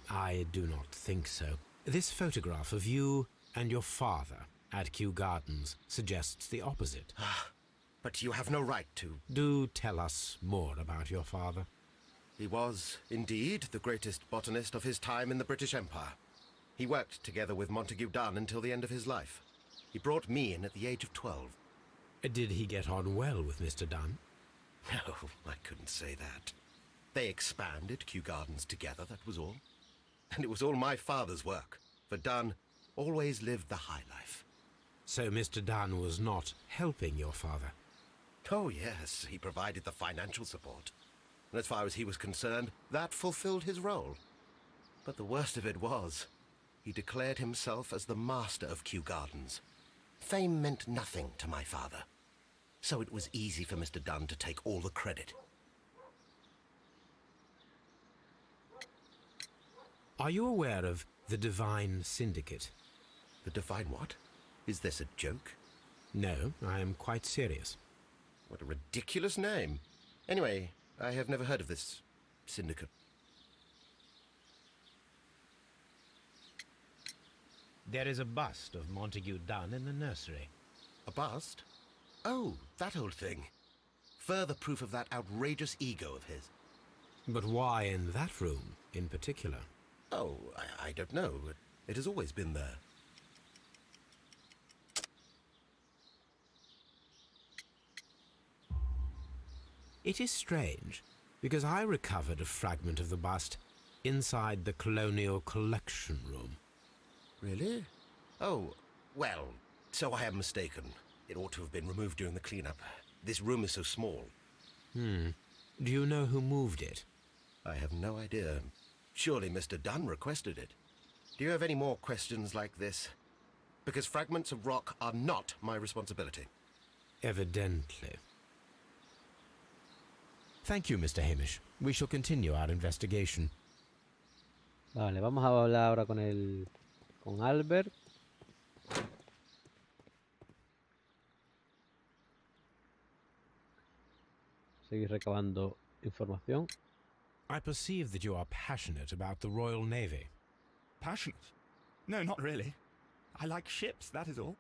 I do not think so. This photograph of you and your father at Kew Gardens suggests the opposite. But you have no right to. Do tell us more about your father. He was, indeed, the greatest botanist of his time in the British Empire. He worked together with Montague Dunn until the end of his life. He brought me in at the age of 12. Did he get on well with Mr. Dunn? No, I couldn't say that. They expanded Kew Gardens together, that was all. And it was all my father's work, for Dunn always lived the high life. So Mr. Dunn was not helping your father? Oh, yes, he provided the financial support. And as far as he was concerned, that fulfilled his role. But the worst of it was, he declared himself as the master of Kew Gardens. Fame meant nothing to my father, so it was easy for Mr. Dunn to take all the credit. Are you aware of the Divine Syndicate? The Divine what? Is this a joke? No, I am quite serious. What a ridiculous name. Anyway, I have never heard of this syndicate. There is a bust of Montague Dunn in the nursery. A bust? Oh, that old thing. Further proof of that outrageous ego of his. But why in that room in particular? Oh, I don't know. It has always been there. It is strange, because I recovered a fragment of the bust inside the Colonial Collection Room. Really? Oh, well, so I am mistaken. It ought to have been removed during the cleanup. This room is so small. Do you know who moved it? I have no idea. Surely Mr. Dunn requested it. Do you have any more questions like this? Because fragments of rock are not my responsibility. Evidently. Thank you, Mr. Hamish. We shall continue our investigation. Vale, vamos a hablar ahora con Albert. Seguir recabando información. I perceive that you are passionate about the Royal Navy. Passionate? No, not really. I like ships, that is all.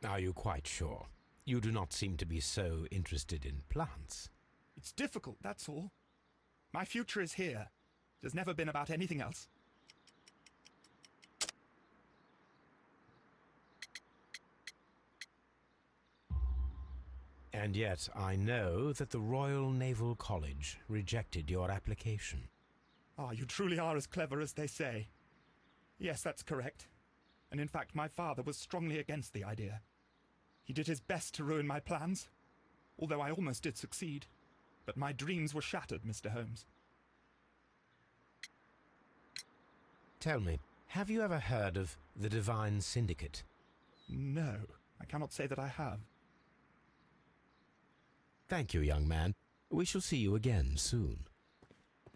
Are you quite sure? You do not seem to be so interested in plants. It's difficult, that's all. My future is here. It has never been about anything else. And yet I know that the Royal Naval College rejected your application. Ah, you truly are as clever as they say. Yes, that's correct. And in fact, my father was strongly against the idea. He did his best to ruin my plans, although I almost did succeed. But my dreams were shattered, Mr. Holmes. Tell me, have you ever heard of the Divine Syndicate? No, I cannot say that I have. Thank you, young man. We shall see you again soon.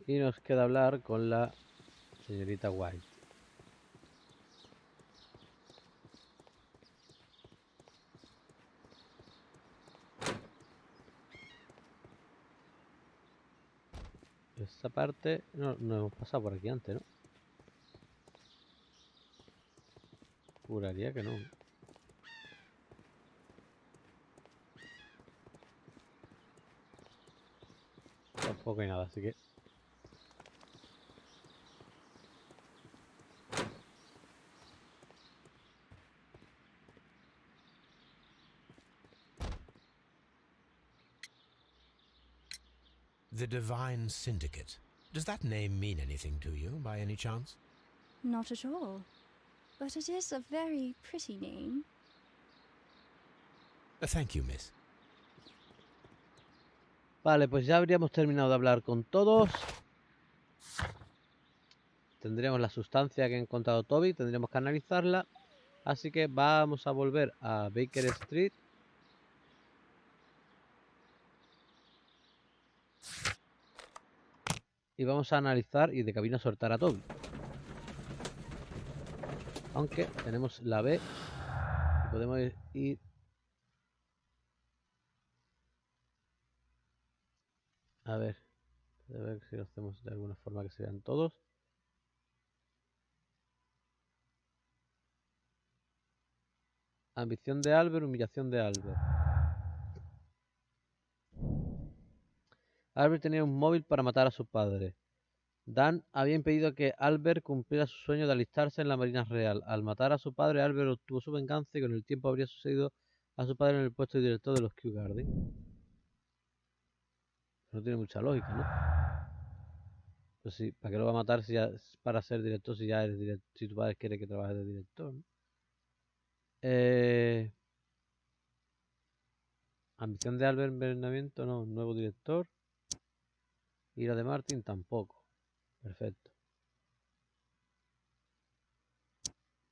Y nos queda hablar con la señorita White. Esta parte no hemos pasado por aquí antes, ¿no? Juraría que no. Tampoco hay nada, así que... The Divine Syndicate. Does that name mean anything to you, by any chance? Not at all. But it is a very pretty name. Thank you, miss. Vale, pues ya habríamos terminado de hablar con todos. Tendremos la sustancia que ha encontrado Toby, tendremos que analizarla. Así que vamos a volver a Baker Street. Y vamos a analizar y de camino a soltar a Toby. Aunque tenemos la B y podemos ir... A ver si lo hacemos de alguna forma que se vean todos. Ambición de Albert, humillación de Albert. Albert tenía un móvil para matar a su padre. Dan había impedido que Albert cumpliera su sueño de alistarse en la Marina Real. Al matar a su padre, Albert obtuvo su venganza y con el tiempo habría sucedido a su padre en el puesto de director de los Kew Gardens. No tiene mucha lógica, ¿no? Pues sí, ¿para qué lo va a matar si ya para ser director si ya eres director, si tu padre quiere que trabajes de director, ¿no? Ambición de Albert, envenenamiento, no. Nuevo director. Ira de Martin, tampoco. Perfecto.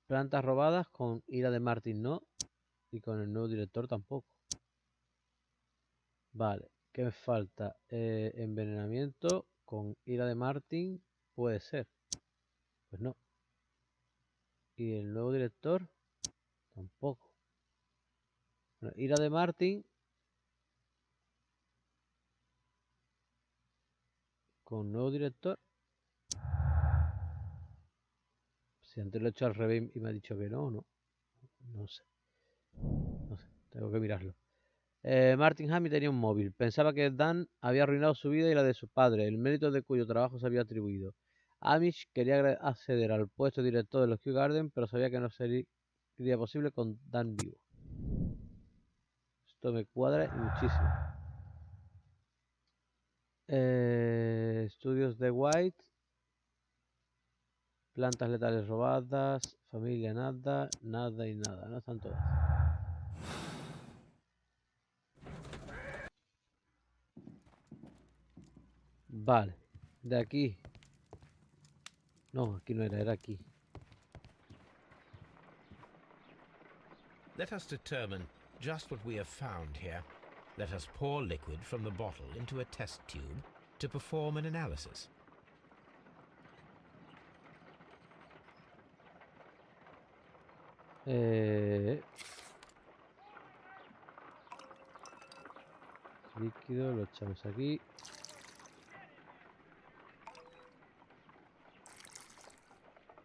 Plantas robadas con ira de Martin, no. Y con el nuevo director tampoco. Vale, ¿qué me falta? Envenenamiento con ira de Martin, puede ser. Pues no. Y el nuevo director, tampoco. Bueno, ira de Martin con nuevo director. Si antes lo he hecho al revés y me ha dicho que no, no. No sé. No sé, tengo que mirarlo. Martin Hammy tenía un móvil. Pensaba que Dan había arruinado su vida y la de su padre, el mérito de cuyo trabajo se había atribuido. Amish quería acceder al puesto de director de los Kew Gardens, pero sabía que no sería posible con Dan vivo. Esto me cuadra y muchísimo. Estudios de White. Plantas letales robadas. Familia nada. Nada y nada. No están todas. Vale. De aquí. No, aquí no era. Era aquí. Let us determine just what we have found here. Let us pour liquid from the bottle into a test tube to perform an analysis. Líquido, lo echamos aquí.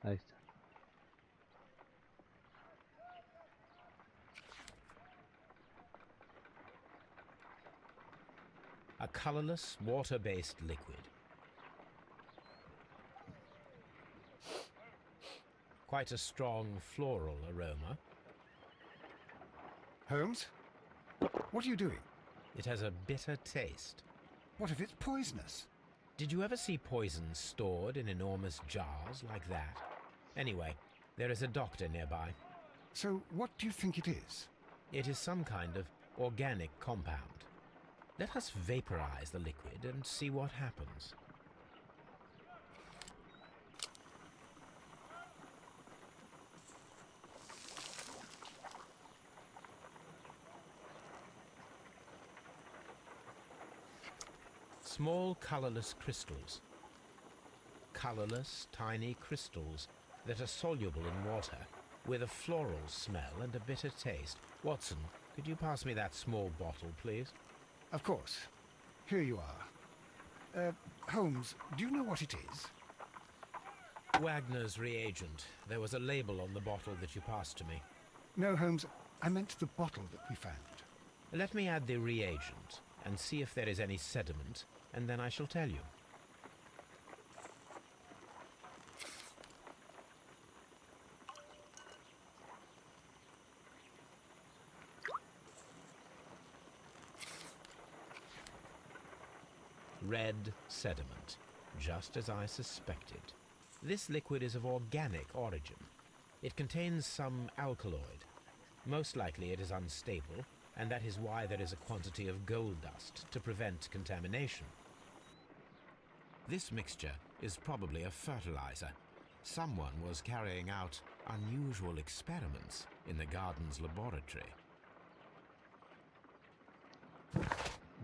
Ahí está. A colorless, water-based liquid. Quite a strong floral aroma. Holmes? What are you doing? It has a bitter taste. What if it's poisonous? Did you ever see poison stored in enormous jars like that? Anyway, there is a doctor nearby. So what do you think it is? It is some kind of organic compound. Let us vaporize the liquid and see what happens. Small colorless crystals. Colorless, tiny crystals that are soluble in water, with a floral smell and a bitter taste. Watson, could you pass me that small bottle, please? Of course. Here you are. Holmes, do you know what it is? Wagner's reagent. There was a label on the bottle that you passed to me. No, Holmes, I meant the bottle that we found. Let me add the reagent and see if there is any sediment, and then I shall tell you. Red sediment, just as I suspected. This liquid is of organic origin. It contains some alkaloid. Most likely it is unstable, and that is why there is a quantity of gold dust to prevent contamination. This mixture is probably a fertilizer. Someone was carrying out unusual experiments in the garden's laboratory.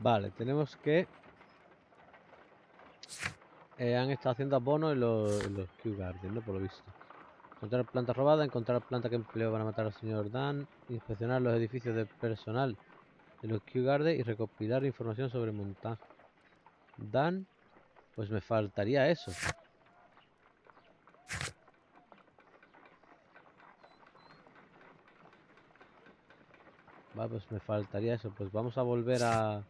Vale, tenemos que... han estado haciendo abonos en los Kew Gardens, ¿no? Por lo visto. Encontrar plantas robadas, encontrar plantas que empleó para matar al señor Dunn, inspeccionar los edificios de personal de los Kew Gardens y recopilar información sobre Montague Dunn. Pues me faltaría eso. Va, pues me faltaría eso. Pues vamos a volver a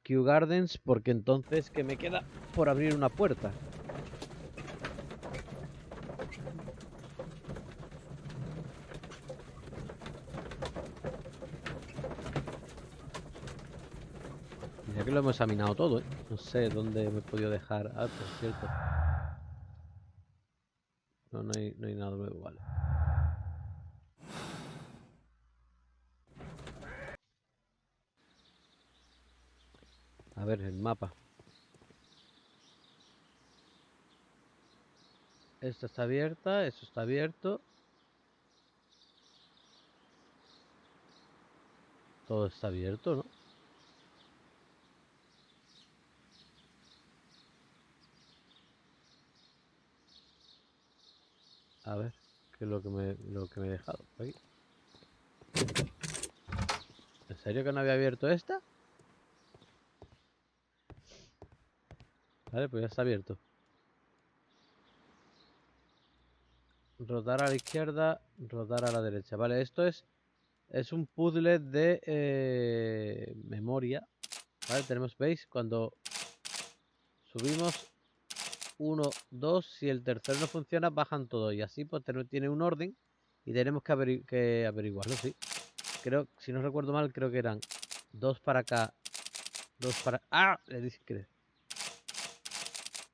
Kew Gardens, porque entonces que me queda por abrir una puerta. Ya que lo hemos examinado todo, ¿eh? No sé dónde me he podido dejar. Ah, por cierto. No hay nada nuevo, vale. A ver, el mapa. Esta está abierta, esto está abierto. Todo está abierto, ¿no? A ver, qué es lo que me he dejado por aquí. ¿En serio que no había abierto esta? Vale, pues ya está abierto. Rodar a la izquierda, rodar a la derecha. Vale, esto es un puzzle de memoria. Vale, tenemos, ¿veis? Cuando subimos 1, 2, si el tercero no funciona, bajan todos. Y así pues tiene un orden y tenemos que averiguarlo, sí. Creo, si no recuerdo mal, creo que eran 2 para acá 2 para... ¡Ah! Le dije que...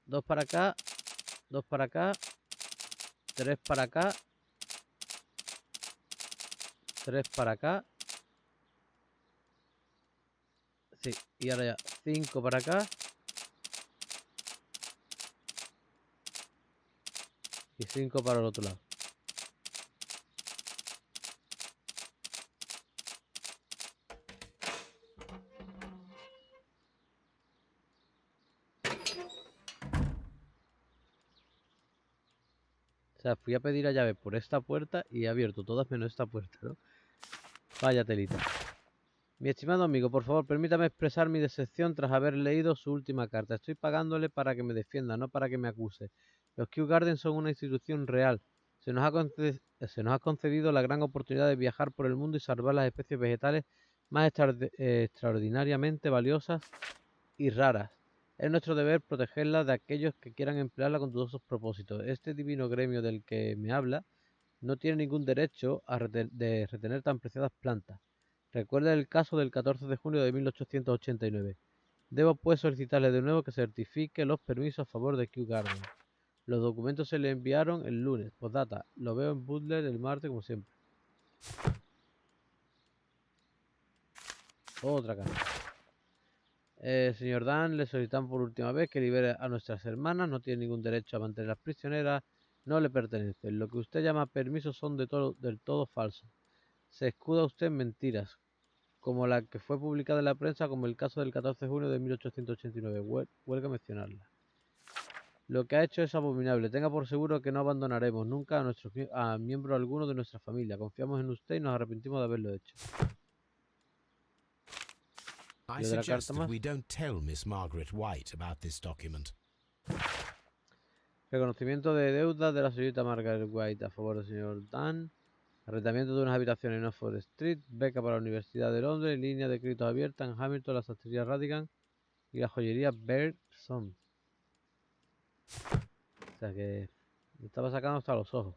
2 para acá. 2 para acá. 3 para acá. 3 para acá. Sí, y ahora ya 5 para acá. Y 5 para el otro lado. O sea, fui a pedir la llave por esta puerta y he abierto todas menos esta puerta, ¿no? Vaya telita. Mi estimado amigo, por favor, permítame expresar mi decepción tras haber leído su última carta. Estoy pagándole para que me defienda, no para que me acuse. Los Kew Gardens son una institución real. Se nos ha concedido la gran oportunidad de viajar por el mundo y salvar las especies vegetales más extraordinariamente valiosas y raras. Es nuestro deber protegerlas de aquellos que quieran emplearla con dudosos propósitos. Este divino gremio del que me habla no tiene ningún derecho de retener tan preciadas plantas. Recuerda el caso del 14 de junio de 1889. Debo pues solicitarle de nuevo que certifique los permisos a favor de Kew Garden. Los documentos se le enviaron el lunes. Postdata, lo veo en Butler el martes como siempre. Otra carta. Señor Dan, le solicitamos por última vez que libere a nuestras hermanas. No tiene ningún derecho a mantenerlas prisioneras. No le pertenecen. Lo que usted llama permisos son del todo falsos. Se escuda usted en mentiras, como la que fue publicada en la prensa como el caso del 14 de junio de 1889. Huelga mencionarla. Lo que ha hecho es abominable. Tenga por seguro que no abandonaremos nunca a miembro alguno de nuestra familia. Confiamos en usted y nos arrepentimos de haberlo hecho. I suggest that we don't tell Miss Margaret White about this document. Reconocimiento de deuda de la señorita Margaret White a favor del señor Dunn. Arrendamiento de unas habitaciones en Oxford Street. Beca para la Universidad de Londres. Línea de crédito abierta en Hamilton, la sastrería Radigan y la joyería Bergson. O sea que me estaba sacando hasta los ojos.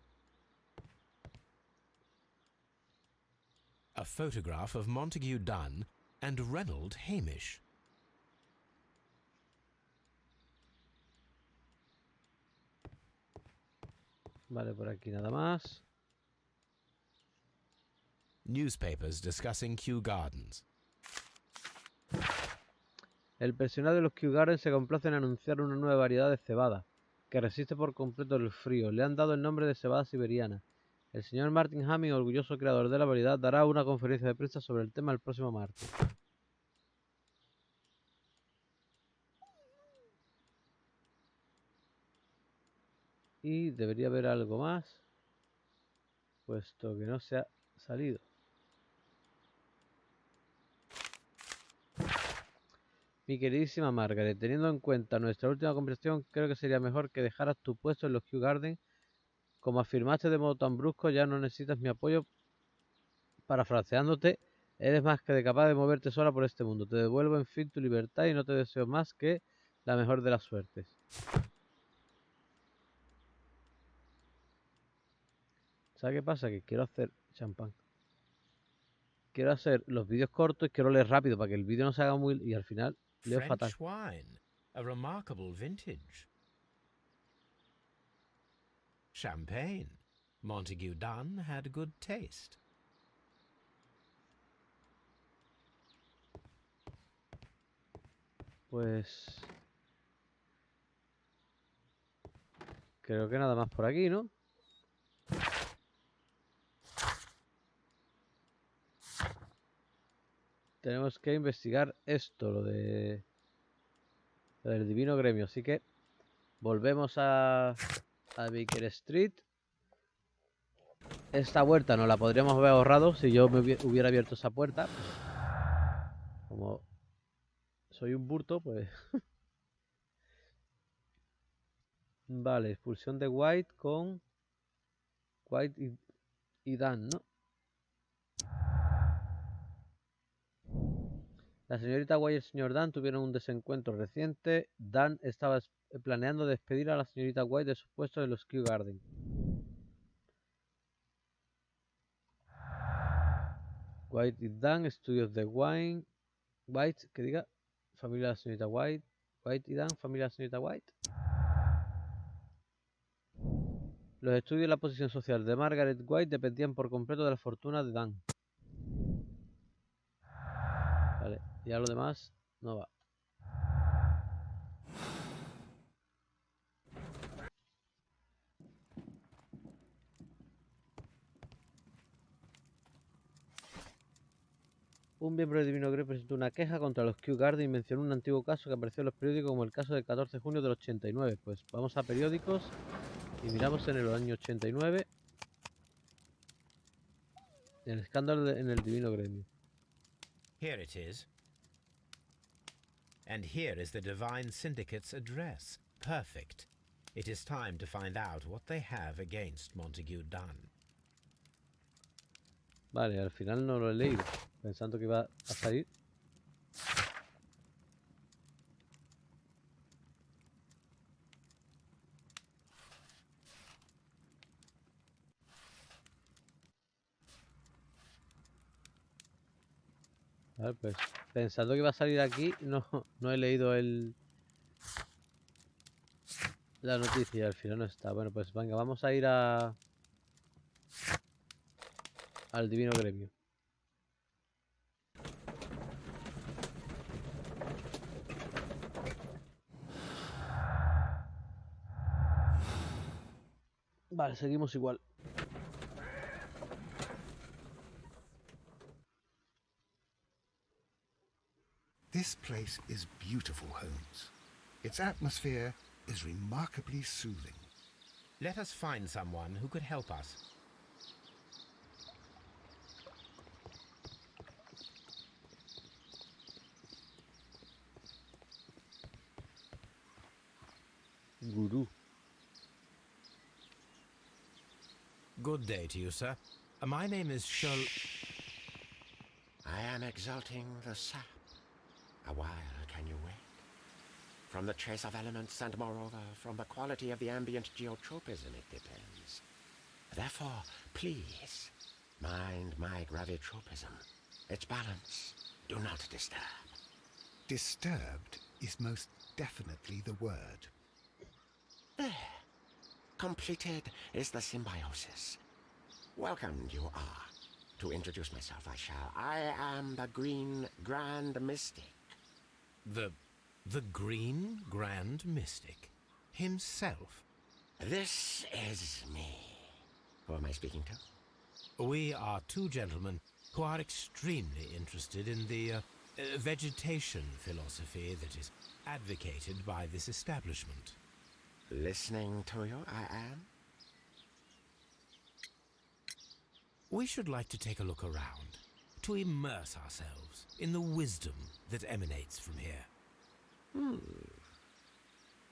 A photograph of Montague Dunn and Reynold Hamish. Vale, por aquí nada más. Newspapers discussing Kew Gardens. El personal de los Kew Gardens se complace en anunciar una nueva variedad de cebada que resiste por completo el frío. Le han dado el nombre de cebada siberiana. El señor Martin Hamming, orgulloso creador de la variedad, dará una conferencia de prensa sobre el tema el próximo martes. Y debería haber algo más, puesto que no se ha salido. Mi queridísima Margaret, teniendo en cuenta nuestra última conversación, creo que sería mejor que dejaras tu puesto en los Kew Gardens. Como afirmaste de modo tan brusco, ya no necesitas mi apoyo. Parafraseándote, eres más que capaz de moverte sola por este mundo. Te devuelvo en fin tu libertad y no te deseo más que la mejor de las suertes. ¿Sabes qué pasa? Que quiero hacer champán. Quiero hacer los vídeos cortos y quiero leer rápido para que el vídeo no se haga muy... Y al final leo fatal. French wine, a remarkable vintage. Champagne. Montague Dunn had good taste. Pues... creo que nada más por aquí, ¿no? Tenemos que investigar esto, lo del divino gremio. Así que volvemos a Baker Street. Esta vuelta no la podríamos haber ahorrado si yo me hubiera abierto esa puerta. Como soy un burto, pues... Vale, expulsión de White con White y Dan, ¿no? La señorita White y el señor Dan tuvieron un desencuentro reciente. Dan estaba planeando despedir a la señorita White de su puesto en los Kew Gardens. White y Dan, estudios de White, que diga, Familia de la señorita White. White y Dunn, familia de la señorita White. Los estudios y la posición social de Margaret White dependían por completo de la fortuna de Dunn. Vale, ya lo demás no va. Un miembro del Divino Gremio presentó una queja contra los Kew Gardens y mencionó un antiguo caso que apareció en los periódicos como el caso del 14 de junio del 89. Pues vamos a periódicos y miramos en el año 89 el escándalo en el Divino Gremio. Here it is. And here is the Divine Syndicate's address. Perfect. It is time to find out what they have against Montague Dunn. Vale, al final no lo he leído, pensando que iba a salir. Vale, pues pensando que iba a salir aquí, no he leído la noticia y al final no está. Bueno, pues venga, vamos a ir al Divino Gremio. Vale, seguimos igual. This place is beautiful, Holmes. Its atmosphere is remarkably soothing. Let us find someone who could help us. Gurú. Good day to you, sir. My name is Sherlock... I am exalting the sap. A while can you wait? From the trace of elements and moreover from the quality of the ambient geotropism it depends. Therefore, please, mind my gravitropism. Its balance. Do not disturb. Disturbed is most definitely the word. There. Completed is the symbiosis. Welcome you are. To introduce myself I shall. I am the Green Grand Mystic. The Green Grand Mystic himself. This is me. Who am I speaking to? We are two gentlemen who are extremely interested in the vegetation philosophy that is advocated by this establishment. Listening to you, I am. We should like to take a look around, to immerse ourselves in the wisdom that emanates from here.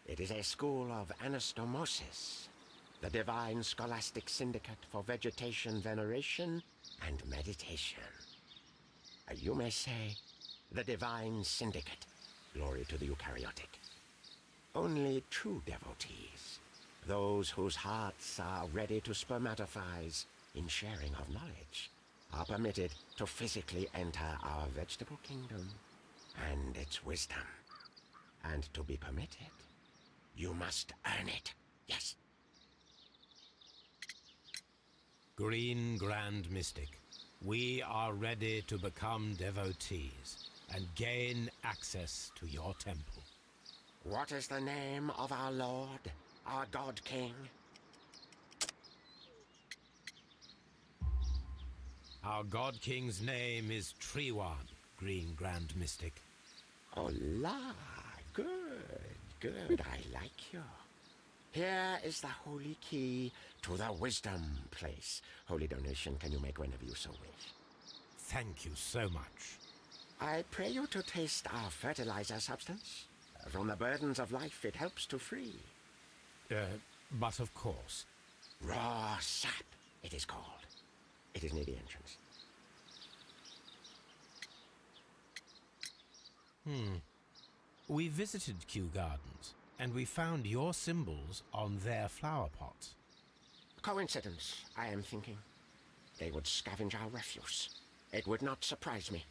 It is a school of anastomosis, the divine scholastic syndicate for vegetation veneration and meditation. You may say, the Divine Syndicate, glory to the eukaryotic. Only true devotees, those whose hearts are ready to spermatophize in sharing of knowledge, are permitted to physically enter our vegetable kingdom and its wisdom. And to be permitted, you must earn it. Yes. Green Grand Mystic, we are ready to become devotees and gain access to your temple. What is the name of our Lord, our God King? Our God King's name is Trewan, Green Grand Mystic. Oh la, good, good, I like you. Here is the holy key to the wisdom place. Holy donation can you make whenever you so wish. Thank you so much. I pray you to taste our fertilizer substance. From the burdens of life it helps to free. But of course. Raw sap, it is called. It is near the entrance. We visited Kew Gardens, and we found your symbols on their flower pots. Coincidence, I am thinking. They would scavenge our refuse. It would not surprise me.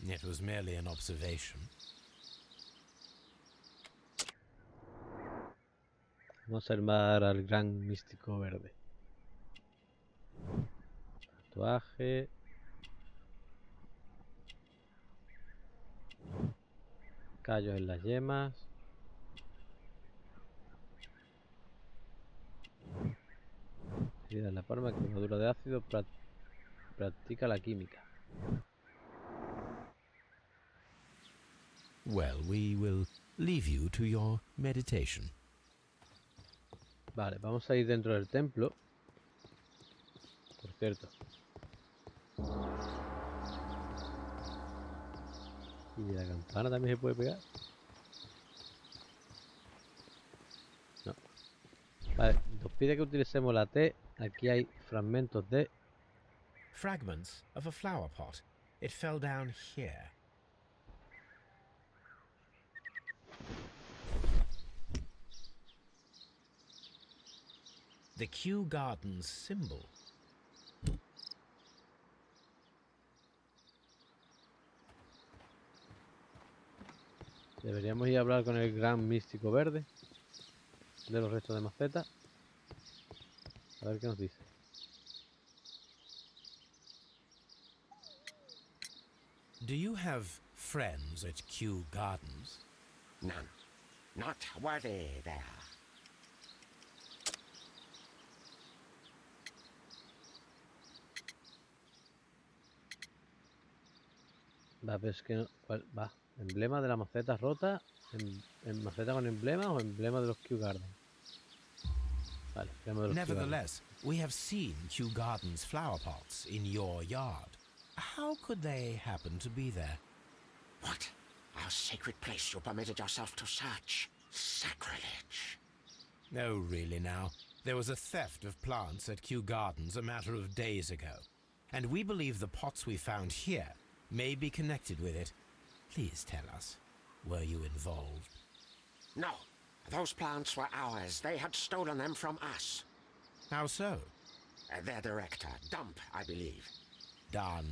It was merely an observation. Vamos a armar al gran místico verde. Tatuaje. Callos en las yemas. Herida en la palma, quemadura de ácido. Practica la química. Well, we will leave you to your meditation. Vale, vamos a ir dentro del templo. Por cierto. ¿Y la campana también se puede pegar? No. Vale, nos pide que utilicemos la T. Aquí hay fragmentos de... Fragments of a flower pot. It fell down here. The Kew Gardens symbol. Deberíamos ir a hablar con el gran místico verde de los restos de maceta. A ver qué nos dice. Do you have friends at Kew Gardens? None. Not worthy there. Va, pero es que no... Va. Emblema de la maceta rota. En maceta con emblema o emblema de los Kew Gardens. Vale, emblema de los Kew Gardens. Nevertheless, we have seen Kew Gardens flower pots in your yard. How could they happen to be there? What? Our sacred place you permitted yourself to search. Sacrilege. No, really now. There was a theft of plants at Kew Gardens a matter of days ago, and we believe the pots we found here may be connected with it. Please tell us, were you involved? No. Those plants were ours. They had stolen them from us. How so? Their director, Dump, I believe. Done.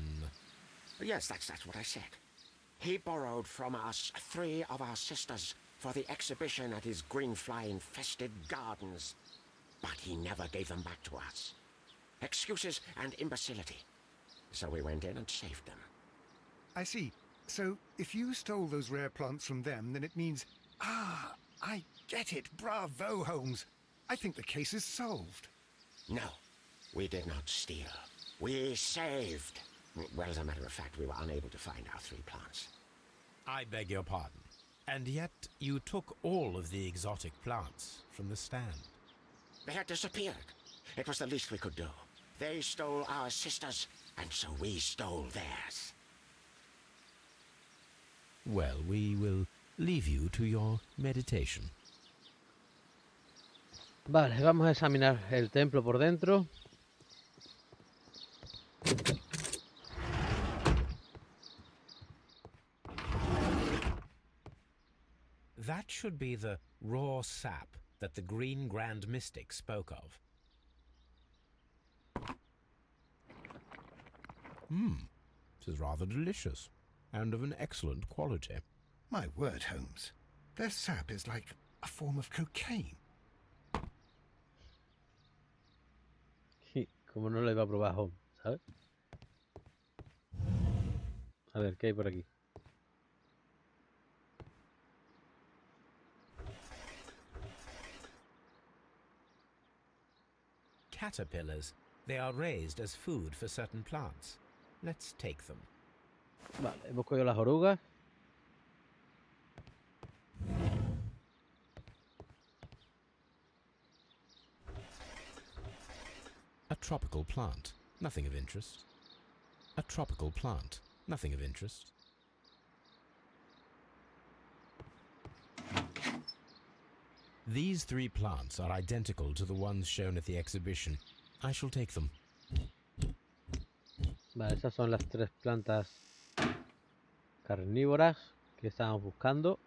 Yes, that's what I said. He borrowed from us 3 of our sisters for the exhibition at his greenfly-infested gardens. But he never gave them back to us. Excuses and imbecility. So we went in and saved them. I see. So, if you stole those rare plants from them, then it means... Ah, I get it. Bravo, Holmes. I think the case is solved. No, we did not steal. We saved. Well, as a matter of fact, we were unable to find our 3 plants. I beg your pardon. And yet you took all of the exotic plants from the stand. They had disappeared. It was the least we could do. They stole our sisters, and so we stole theirs. Well, we will leave you to your meditation. Vale, vamos a examinar el templo por dentro. That should be the raw sap that the Green Grand Mystic spoke of. It is rather delicious, and of an excellent quality. My word, Holmes. Their sap is like a form of cocaine. Como no lo iba a probar Holmes, ¿sabes? A ver, ¿qué hay por aquí? Caterpillars. They are raised as food for certain plants. Let's take them. Vale, hemos cogido las orugas. A tropical plant. Nothing of interest. A tropical plant. Nothing of interest. These 3 plants are identical to the ones shown at the exhibition. I shall take them. Vale, esas son las 3 plantas carnívoras que estábamos buscando.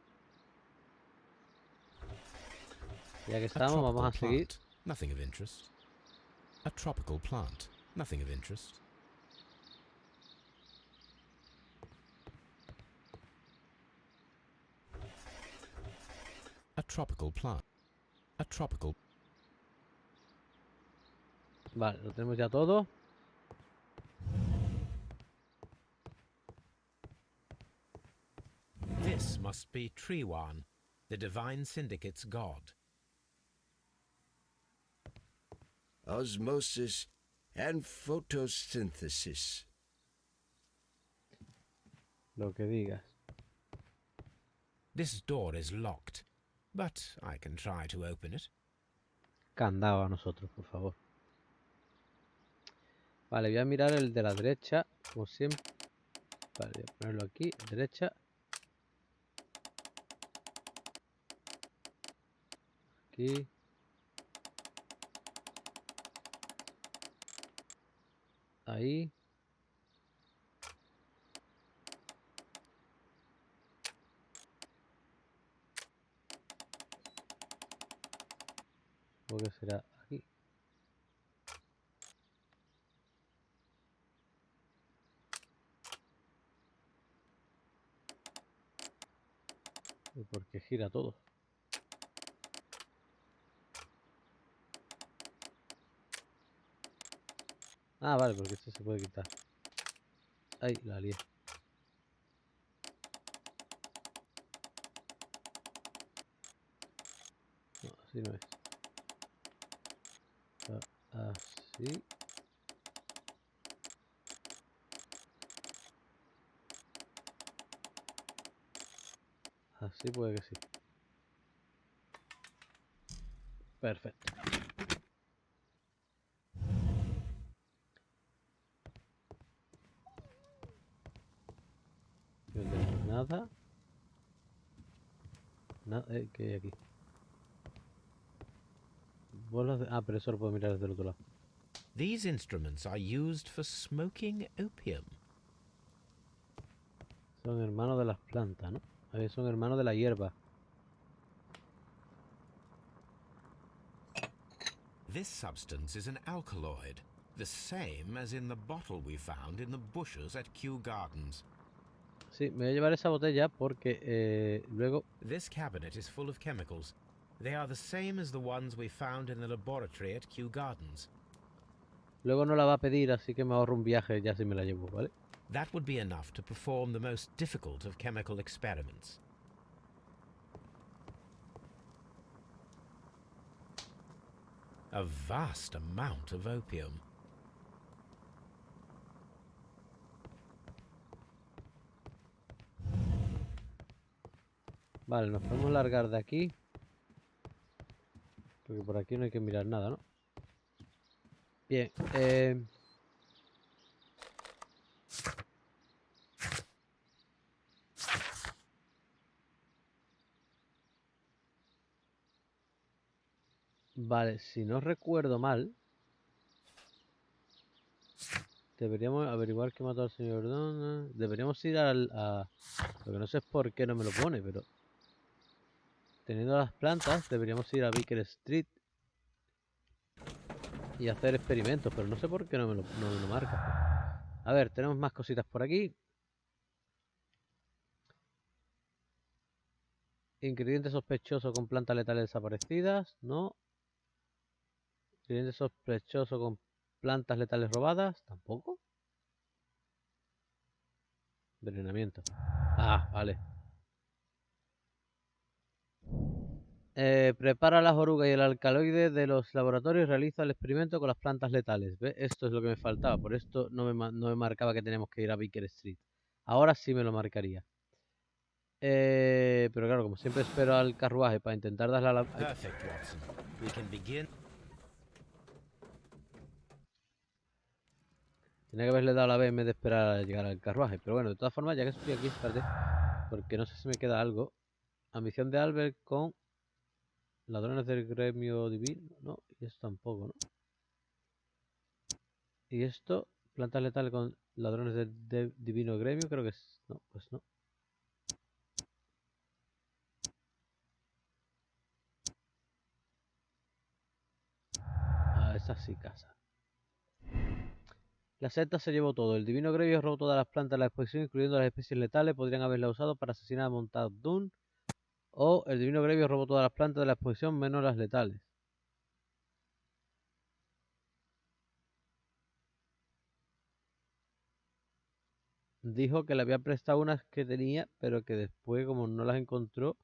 Ya que estamos, vamos a seguir. Plant. Nothing of interest. A tropical plant. Nothing of interest. A tropical plant. A tropical. Vale, lo tenemos ya todo. This must be Triwan, the Divine Syndicate's god. Osmosis and photosynthesis. Lo que digas. This door is locked, but I can try to open it. Candado a nosotros, por favor. Vale, voy a mirar el de la derecha, como siempre. Vale, voy a ponerlo aquí, derecha. Aquí. Ahí. Supongo que será aquí. ¿Y por qué gira todo? Ah, vale, porque esto se puede quitar. Ahí, la lié. No, así no es. Así. Así puede que sí. Perfecto. No tenemos nada. Nada, ¿qué hay aquí? Bolas de... Ah, pero eso lo puedo mirar desde el otro lado. These instruments are used for smoking opium. Son hermanos de las plantas, ¿no? A ver, son hermanos de la hierba. This substance is an alkaloid, the same as in the bottle we found in the bushes at Kew Gardens. Sí, me voy a llevar esa botella porque luego... This cabinet is full of chemicals. They are the same as the ones we found in the laboratory at Kew Gardens. Luego no la va a pedir, así que me ahorro un viaje ya si me la llevo, ¿vale? That would be enough to perform the most difficult of chemical experiments. A vast amount of opium. Vale, nos podemos largar de aquí. Porque por aquí no hay que mirar nada, ¿no? Bien, vale, si no recuerdo mal, deberíamos averiguar qué mató al señor Dunn. Deberíamos ir a... Lo que no sé es por qué no me lo pone, pero... Teniendo las plantas, deberíamos ir a Baker Street y hacer experimentos, pero no sé por qué no me lo marca. A ver, tenemos más cositas por aquí. Ingredientes sospechosos con plantas letales desaparecidas, no. Ingredientes sospechosos con plantas letales robadas, tampoco. Envenenamiento. Ah, vale. Prepara las orugas y el alcaloide de los laboratorios y realiza el experimento con las plantas letales. ¿Ve? Esto es lo que me faltaba. Por esto no me marcaba que teníamos que ir a Baker Street. Ahora sí me lo marcaría. Pero claro, como siempre espero al carruaje para intentar darle a la... Perfect, Watson. We can begin. Tenía que haberle dado la B en vez de esperar a llegar al carruaje. Pero bueno, de todas formas, ya que estoy aquí, espérate. Porque no sé si me queda algo. Ambición de Albert con... Ladrones del gremio divino. No, y esto tampoco, ¿no? Y esto, plantas letales con ladrones del divino gremio, creo que es... No, pues no. Ah, esa sí casa. La secta se llevó todo. El divino gremio robó todas las plantas de la exposición, incluyendo las especies letales. Podrían haberla usado para asesinar a Montague Dunn O el divino gremio robó todas las plantas de la exposición menos las letales. Dijo que le había prestado unas que tenía, pero que después, como no las encontró,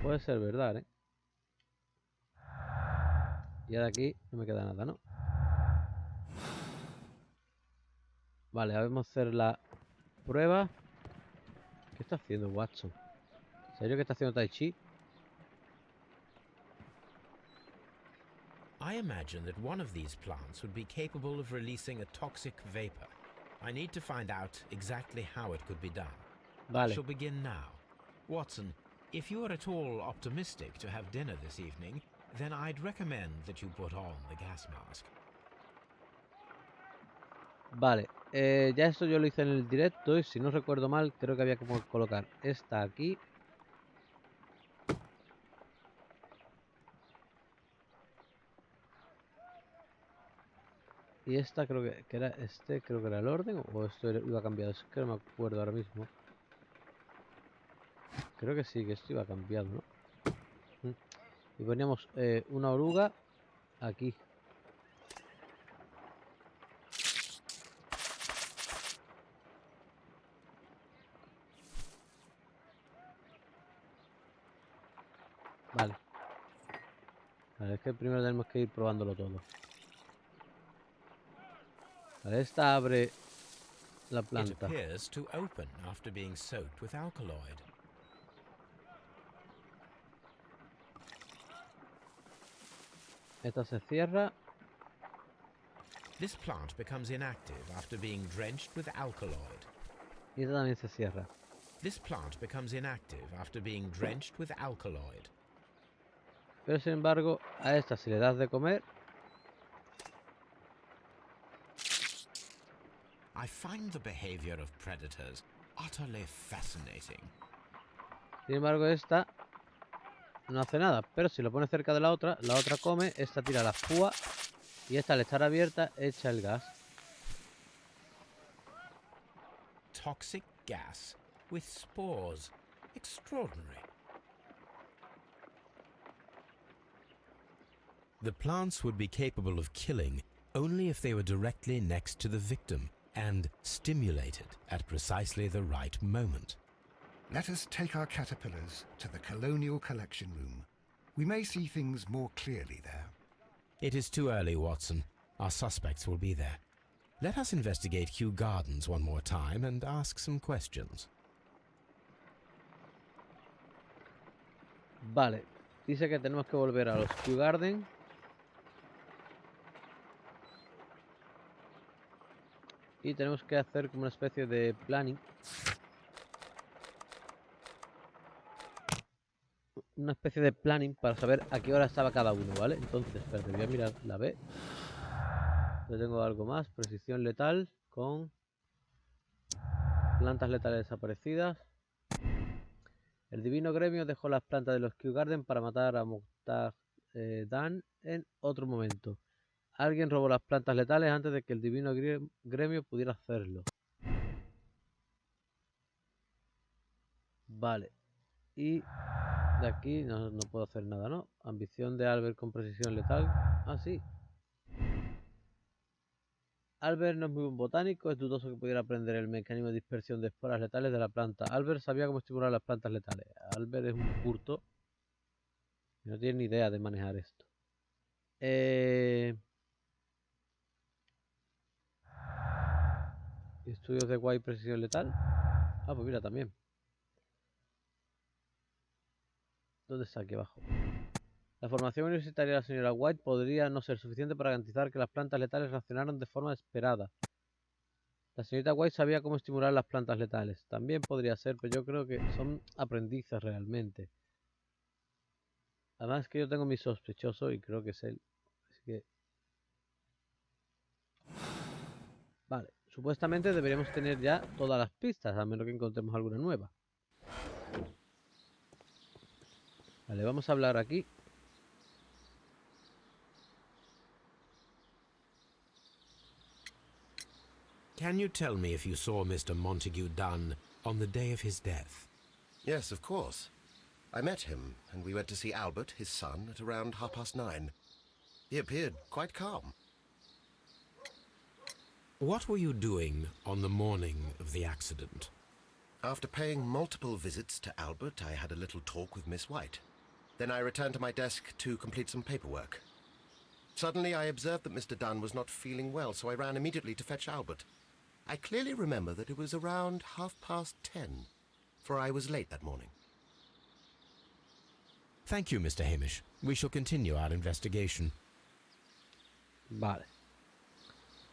puede ser verdad, ¿eh? Y ahora aquí no me queda nada, ¿no? Vale, vamos a hacer la prueba. ¿Qué está haciendo Watson? ¿En serio que está haciendo Tai Chi? I imagine that one of these plants would be capable of releasing a toxic vapor. I need to find out exactly how it could be done. I Vale. shall begin now. Watson, if you are at all optimistic to have dinner this evening, then I'd recommend that you put on the gas mask. Vale, ya esto yo lo hice en el directo y si no recuerdo mal, creo que había que colocar esta aquí. Y esta creo que era este, creo que era el orden, o esto iba cambiado, es que no me acuerdo ahora mismo. Creo que sí, que esto iba cambiado, ¿no? Y poníamos una oruga aquí. Vale. Vale, es que primero tenemos que ir probándolo todo. Vale, esta abre la It planta. appears to open after being soaked with alkaloid. Esta se cierra. This plant becomes inactive after being drenched with alkaloid. Y esta también se cierra. This plant becomes inactive after being drenched with alkaloid. Pero sin embargo, a esta si le das de comer, I find the behavior of predators utterly fascinating. sin embargo esta no hace nada. Pero si lo pones cerca de la otra come, esta tira la púa y esta al estar abierta echa el gas. Toxic gas with spores. Extraordinary. The plants would be capable of killing only if they were directly next to the victim and stimulated at precisely the right moment. Let us take our caterpillars to the Colonial Collection Room. We may see things more clearly there. It is too early, Watson. Our suspects will be there. Let us investigate Kew Gardens one more time and ask some questions. Vale, dice que tenemos que volver a los Kew Gardens. Y tenemos que hacer como una especie de planning. Una especie de planning para saber a qué hora estaba cada uno, ¿vale? Entonces, espérate, voy a mirar la B. Yo tengo algo más. Precisión letal con plantas letales desaparecidas. El divino gremio dejó las plantas de los Kew Garden para matar a Montague Dunn en otro momento. Alguien robó las plantas letales antes de que el divino gremio pudiera hacerlo. Vale. Y de aquí no puedo hacer nada, ¿no? Ambición de Albert con precisión letal. Ah, sí. Albert no es muy buen botánico, es dudoso que pudiera aprender el mecanismo de dispersión de esporas letales de la planta. Albert sabía cómo estimular las plantas letales. Albert es un curto y no tiene ni idea de manejar esto. Estudios de White precisión letal. Ah, pues mira, también. ¿Dónde está? Aquí abajo. La formación universitaria de la señora White podría no ser suficiente para garantizar que las plantas letales reaccionaron de forma esperada. La señorita White sabía cómo estimular las plantas letales. También podría ser, pero yo creo que son aprendices realmente. Además que yo tengo mi sospechoso y creo que es él. Así que... Vale. Supuestamente deberíamos tener ya todas las pistas, a menos que encontremos alguna nueva. Vale, vamos a hablar aquí. Can you tell me if you saw Mr. Montague Dunn on the day of his death? Yes, of course. I met him, and we went to see Albert, his son, at around 9:30. He appeared quite calm. What were you doing on the morning of the accident? After paying multiple visits to Albert, I had a little talk with Miss White. Then I returned to my desk to complete some paperwork. Suddenly I observed that Mr. Dunn was not feeling well, so I ran immediately to fetch Albert. I clearly remember that it was around 10:30, for I was late that morning. Thank you, Mr. Hamish. We shall continue our investigation. Vale.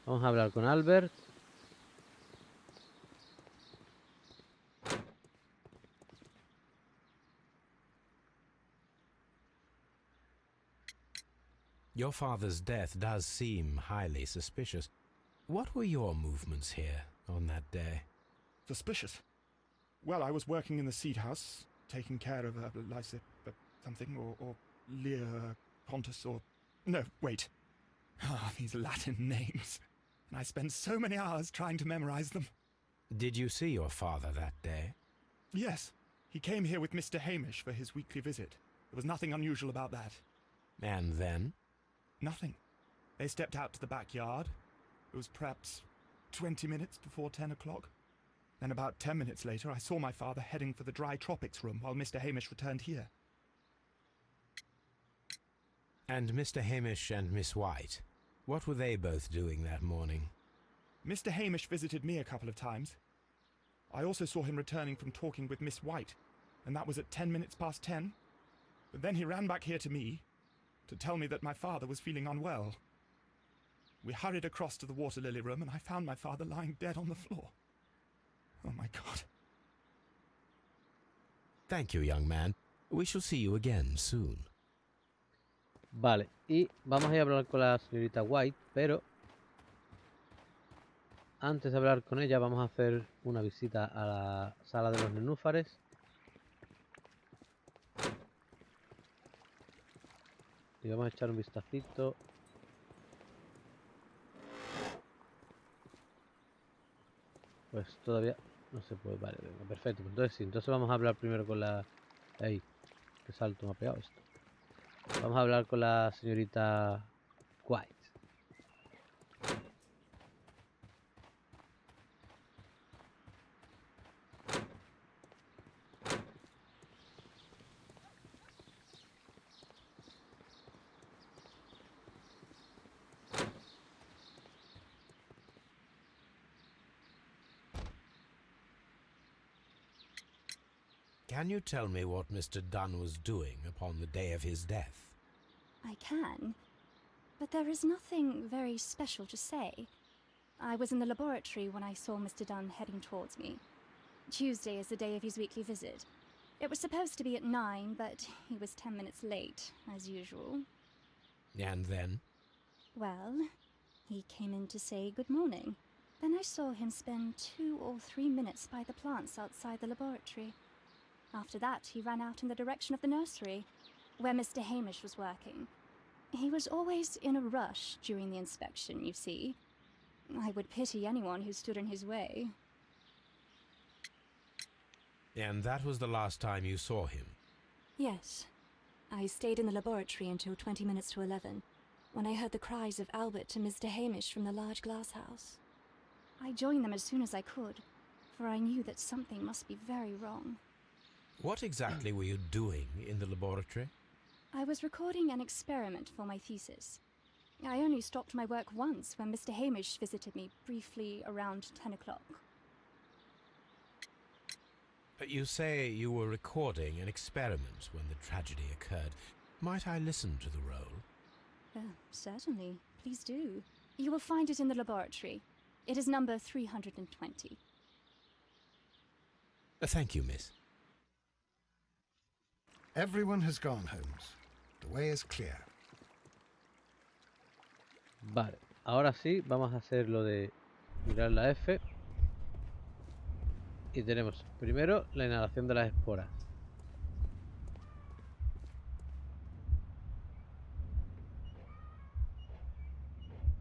Vamos a hablar con Albert. Your father's death does seem highly suspicious. What were your movements here on that day? Suspicious. Well, I was working in the seed house, taking care of Lysa something, or Lear Pontus, or... No, wait. Ah, these Latin names. And I spent so many hours trying to memorize them. Did you see your father that day? Yes. He came here with Mr. Hamish for his weekly visit. There was nothing unusual about that. And then? Nothing. They stepped out to the backyard. It was perhaps 20 minutes before 10 o'clock. Then about 10 minutes later, I saw my father heading for the dry tropics room while Mr. Hamish returned here. And Mr. Hamish and Miss White, what were they both doing that morning? Mr. Hamish visited me a couple of times. I also saw him returning from talking with Miss White, and that was at 10 minutes past 10. But then he ran back here to me to tell me that my father was feeling unwell. We hurried across to the water lily room, and I found my father lying dead on the floor. Oh my God. Thank you, young man. We shall see you again soon. Vale, y vamos a ir a hablar con la señorita White, pero antes de hablar con ella vamos a hacer una visita a la sala de los nenúfares. Y vamos a echar un vistacito. Pues todavía no se puede, vale, venga, perfecto. Entonces sí, entonces vamos a hablar primero con la... Ahí, qué salto me ha pegado esto. Vamos a hablar con la señorita White. Can you tell me what Mr. Dunn was doing upon the day of his death? I can, but there is nothing very special to say. I was in the laboratory when I saw Mr. Dunn heading towards me. Tuesday is the day of his weekly visit. It was supposed to be at 9, but he was 10 minutes late, as usual. And then? Well, he came in to say good morning. Then I saw him spend 2 or 3 minutes by the plants outside the laboratory. After that, he ran out in the direction of the nursery, where Mr. Hamish was working. He was always in a rush during the inspection, you see. I would pity anyone who stood in his way. And that was the last time you saw him? Yes. I stayed in the laboratory until 20 minutes to 11, when I heard the cries of Albert and Mr. Hamish from the large glass house. I joined them as soon as I could, for I knew that something must be very wrong. What exactly were you doing in the laboratory? I was recording an experiment for my thesis. I only stopped my work once when Mr. Hamish visited me briefly around 10 o'clock. You say you were recording an experiment when the tragedy occurred. Might I listen to the roll? Certainly. Please do. You will find it in the laboratory. It is number 320. Thank you, miss. Everyone has gone, Holmes. The way is clear. Vale, ahora sí, vamos a hacer lo de mirar la F. Y tenemos primero la inhalación de las esporas.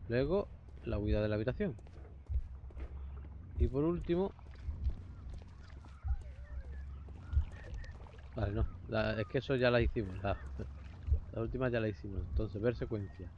Luego la huida de la habitación. Y por último... Vale, no. Es que eso ya la hicimos. La última ya la hicimos. Entonces, ver secuencia.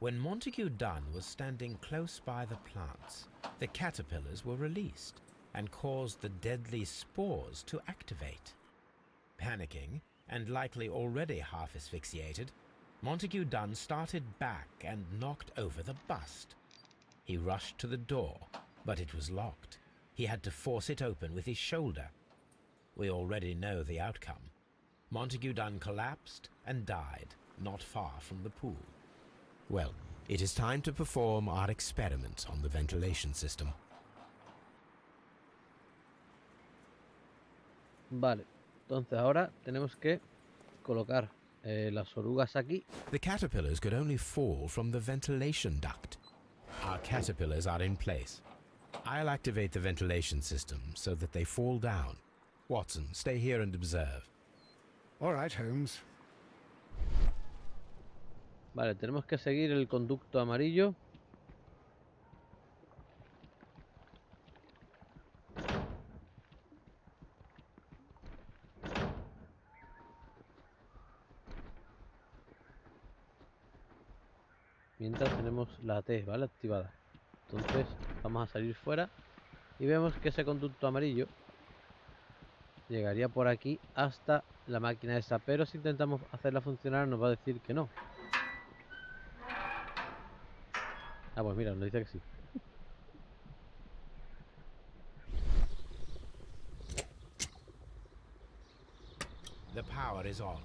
When Montague Dunn was standing close by the plants, the caterpillars were released and caused the deadly spores to activate. Panicking, and likely already half asphyxiated, Montague Dunn started back and knocked over the bust. He rushed to the door, but it was locked. He had to force it open with his shoulder. We already know the outcome. Montague Dunn collapsed and died not far from the pool. Well, it is time to perform our experiment on the ventilation system. Vale, entonces ahora tenemos que colocar las orugas aquí. The caterpillars could only fall from the ventilation duct. Our caterpillars are in place. I'll activate the ventilation system so that they fall down. Watson, stay here and observe. All right, Holmes. Vale, tenemos que seguir el conducto amarillo. Mientras tenemos la T, ¿vale? Activada. Entonces vamos a salir fuera y vemos que ese conducto amarillo llegaría por aquí hasta la máquina esa, pero si intentamos hacerla funcionar nos va a decir que no. Ah, pues mira, nos dice que sí. The power is on.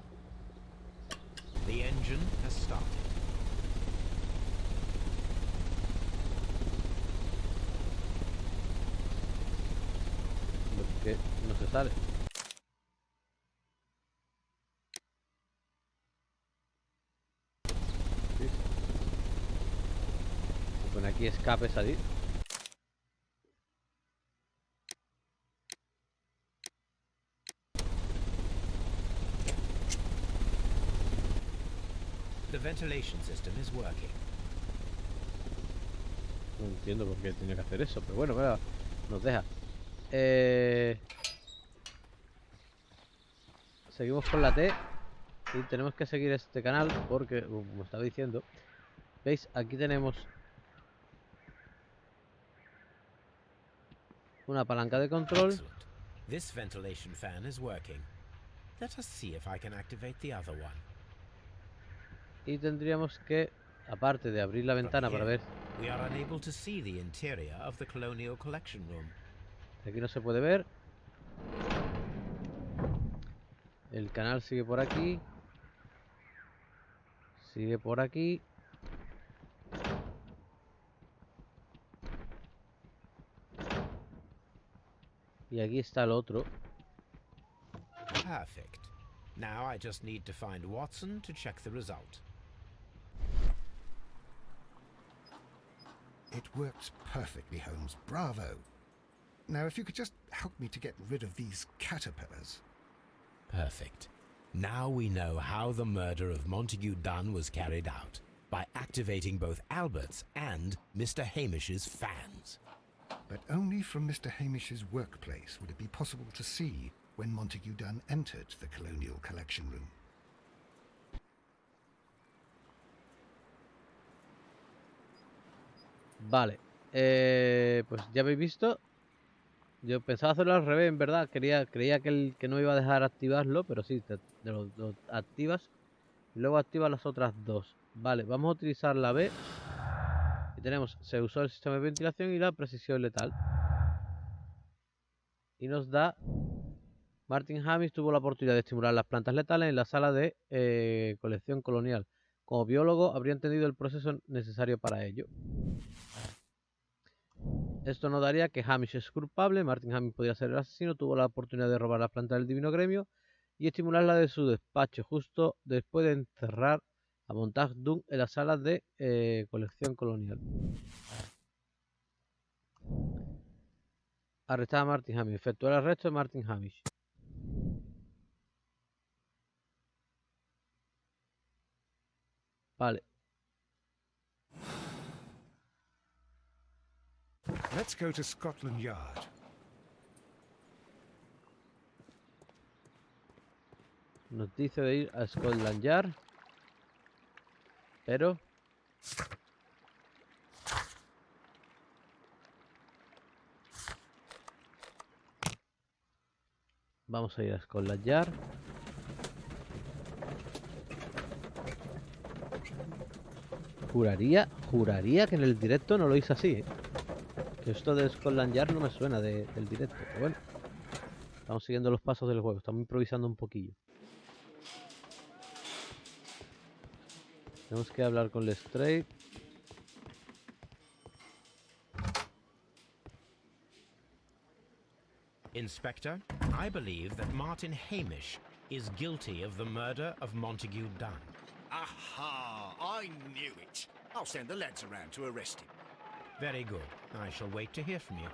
The engine has started. ¿Por qué no se sale? ¿Sí? Se pone aquí escape salir. The ventilation system is working. No entiendo por qué tenía que hacer eso, pero bueno, nos deja. Seguimos con la T y tenemos que seguir este canal porque, como estaba diciendo, veis, aquí tenemos una palanca de control. Excellent. This ventilation fan is working. Let us see if I can activate the other one. Y tendríamos que, aparte de abrir la ventana para ver, We are unable to see the interior of the Colonial Collection Room. aquí no se puede ver. El canal sigue por aquí. Sigue por aquí. Y aquí está el otro. Perfect. Now I just need to find Watson to check the result. It works perfectly, Holmes. Bravo. Now, if you could just help me to get rid of these caterpillars. Perfect. Now we know how the murder of Montague Dunn was carried out, by activating both Albert's and Mr. Hamish's fans. But only from Mr. Hamish's workplace would it be possible to see when Montague Dunn entered the Colonial Collection Room. Vale. Pues ya habéis visto. Yo pensaba hacerlo al revés, en verdad. Creía que no iba a dejar activarlo, pero sí, lo activas y luego activas las otras dos. Vale, vamos a utilizar la B. Y tenemos, se usó el sistema de ventilación y la precisión letal. Y nos da... Martin Hamish tuvo la oportunidad de estimular las plantas letales en la sala de colección colonial. Como biólogo, habría entendido el proceso necesario para ello. Esto no daría que Hamish es culpable. Martin Hamish podría ser el asesino. Tuvo la oportunidad de robar las plantas del Divino Gremio y estimularla de su despacho justo después de encerrar a Montague Dunn en la sala de colección colonial. Arrestar a Martin Hamish. Efectuar el arresto de Martin Hamish. Vale. Let's go to Scotland Yard. Nos dice de ir a Scotland Yard. Pero... vamos a ir a Scotland Yard. Juraría que en el directo no lo hice así, ¿eh? Que esto de Scotland Yard no me suena del directo. Pero bueno, estamos siguiendo los pasos del juego. Estamos improvisando un poquillo. Tenemos que hablar con Lestrade. Inspector, I believe that Martin Hamish is guilty of the murder of Montague Dunn. Aha! I knew it. I'll send the lads around to arrest him. Very good. I shall wait to hear from you.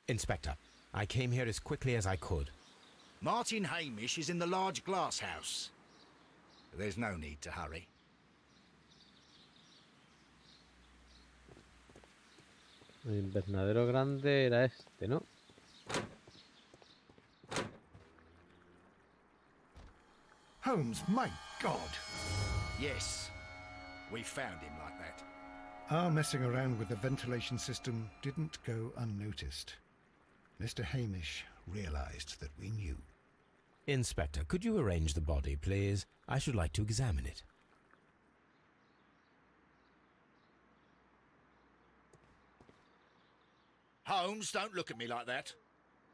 Inspector, I came here as quickly as I could. Martin Hamish is in the large glass house. There's no need to hurry. El invernadero grande era este, ¿no? Holmes, my God! Yes, we found him like that. Our messing around with the ventilation system didn't go unnoticed. Mr. Hamish realized that we knew. Inspector, could you arrange the body, please? I should like to examine it. Holmes, don't look at me like that.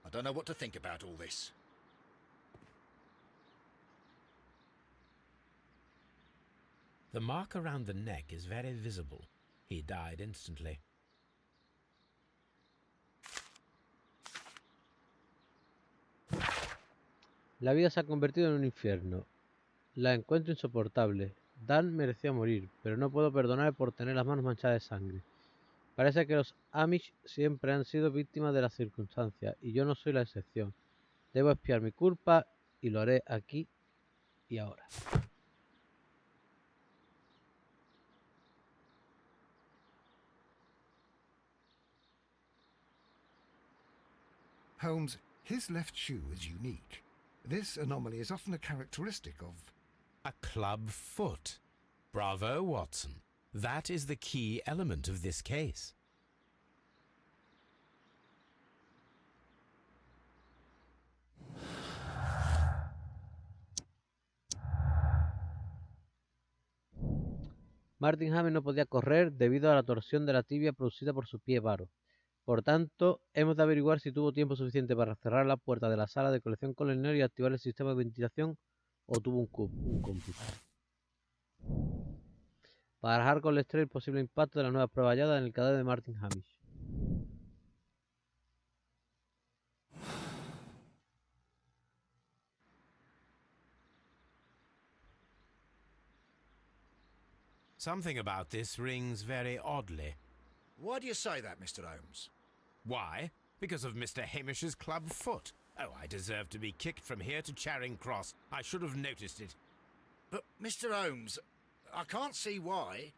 I don't know what to think about all this. The mark around the neck is very visible. He died instantly. La vida se ha convertido en un infierno. La encuentro insoportable. Dan mereció morir, pero no puedo perdonar por tener las manos manchadas de sangre. Parece que los Amish siempre han sido víctimas de las circunstancias, y yo no soy la excepción. Debo expiar mi culpa, y lo haré aquí y ahora. Holmes, his left shoe is unique. This anomaly is often a characteristic of... A club foot. Bravo, Watson. That is the key element of this case. Martin Hamish no podía correr debido a la torsión de la tibia producida por su pie varo. Por tanto, hemos de averiguar si tuvo tiempo suficiente para cerrar la puerta de la sala de colección colonial y activar el sistema de ventilación o tuvo un cómplice. Barajar con Lestrade el posible impacto de la nueva prueba hallada en el cadáver de Martin Hamish. Something about this rings very oddly. Why do you say that, Mr. Holmes? Why? Because of Mr. Hamish's club foot. Oh, I deserve to be kicked from here to Charing Cross. I should have noticed it. But, Mr. Holmes, I can't see why.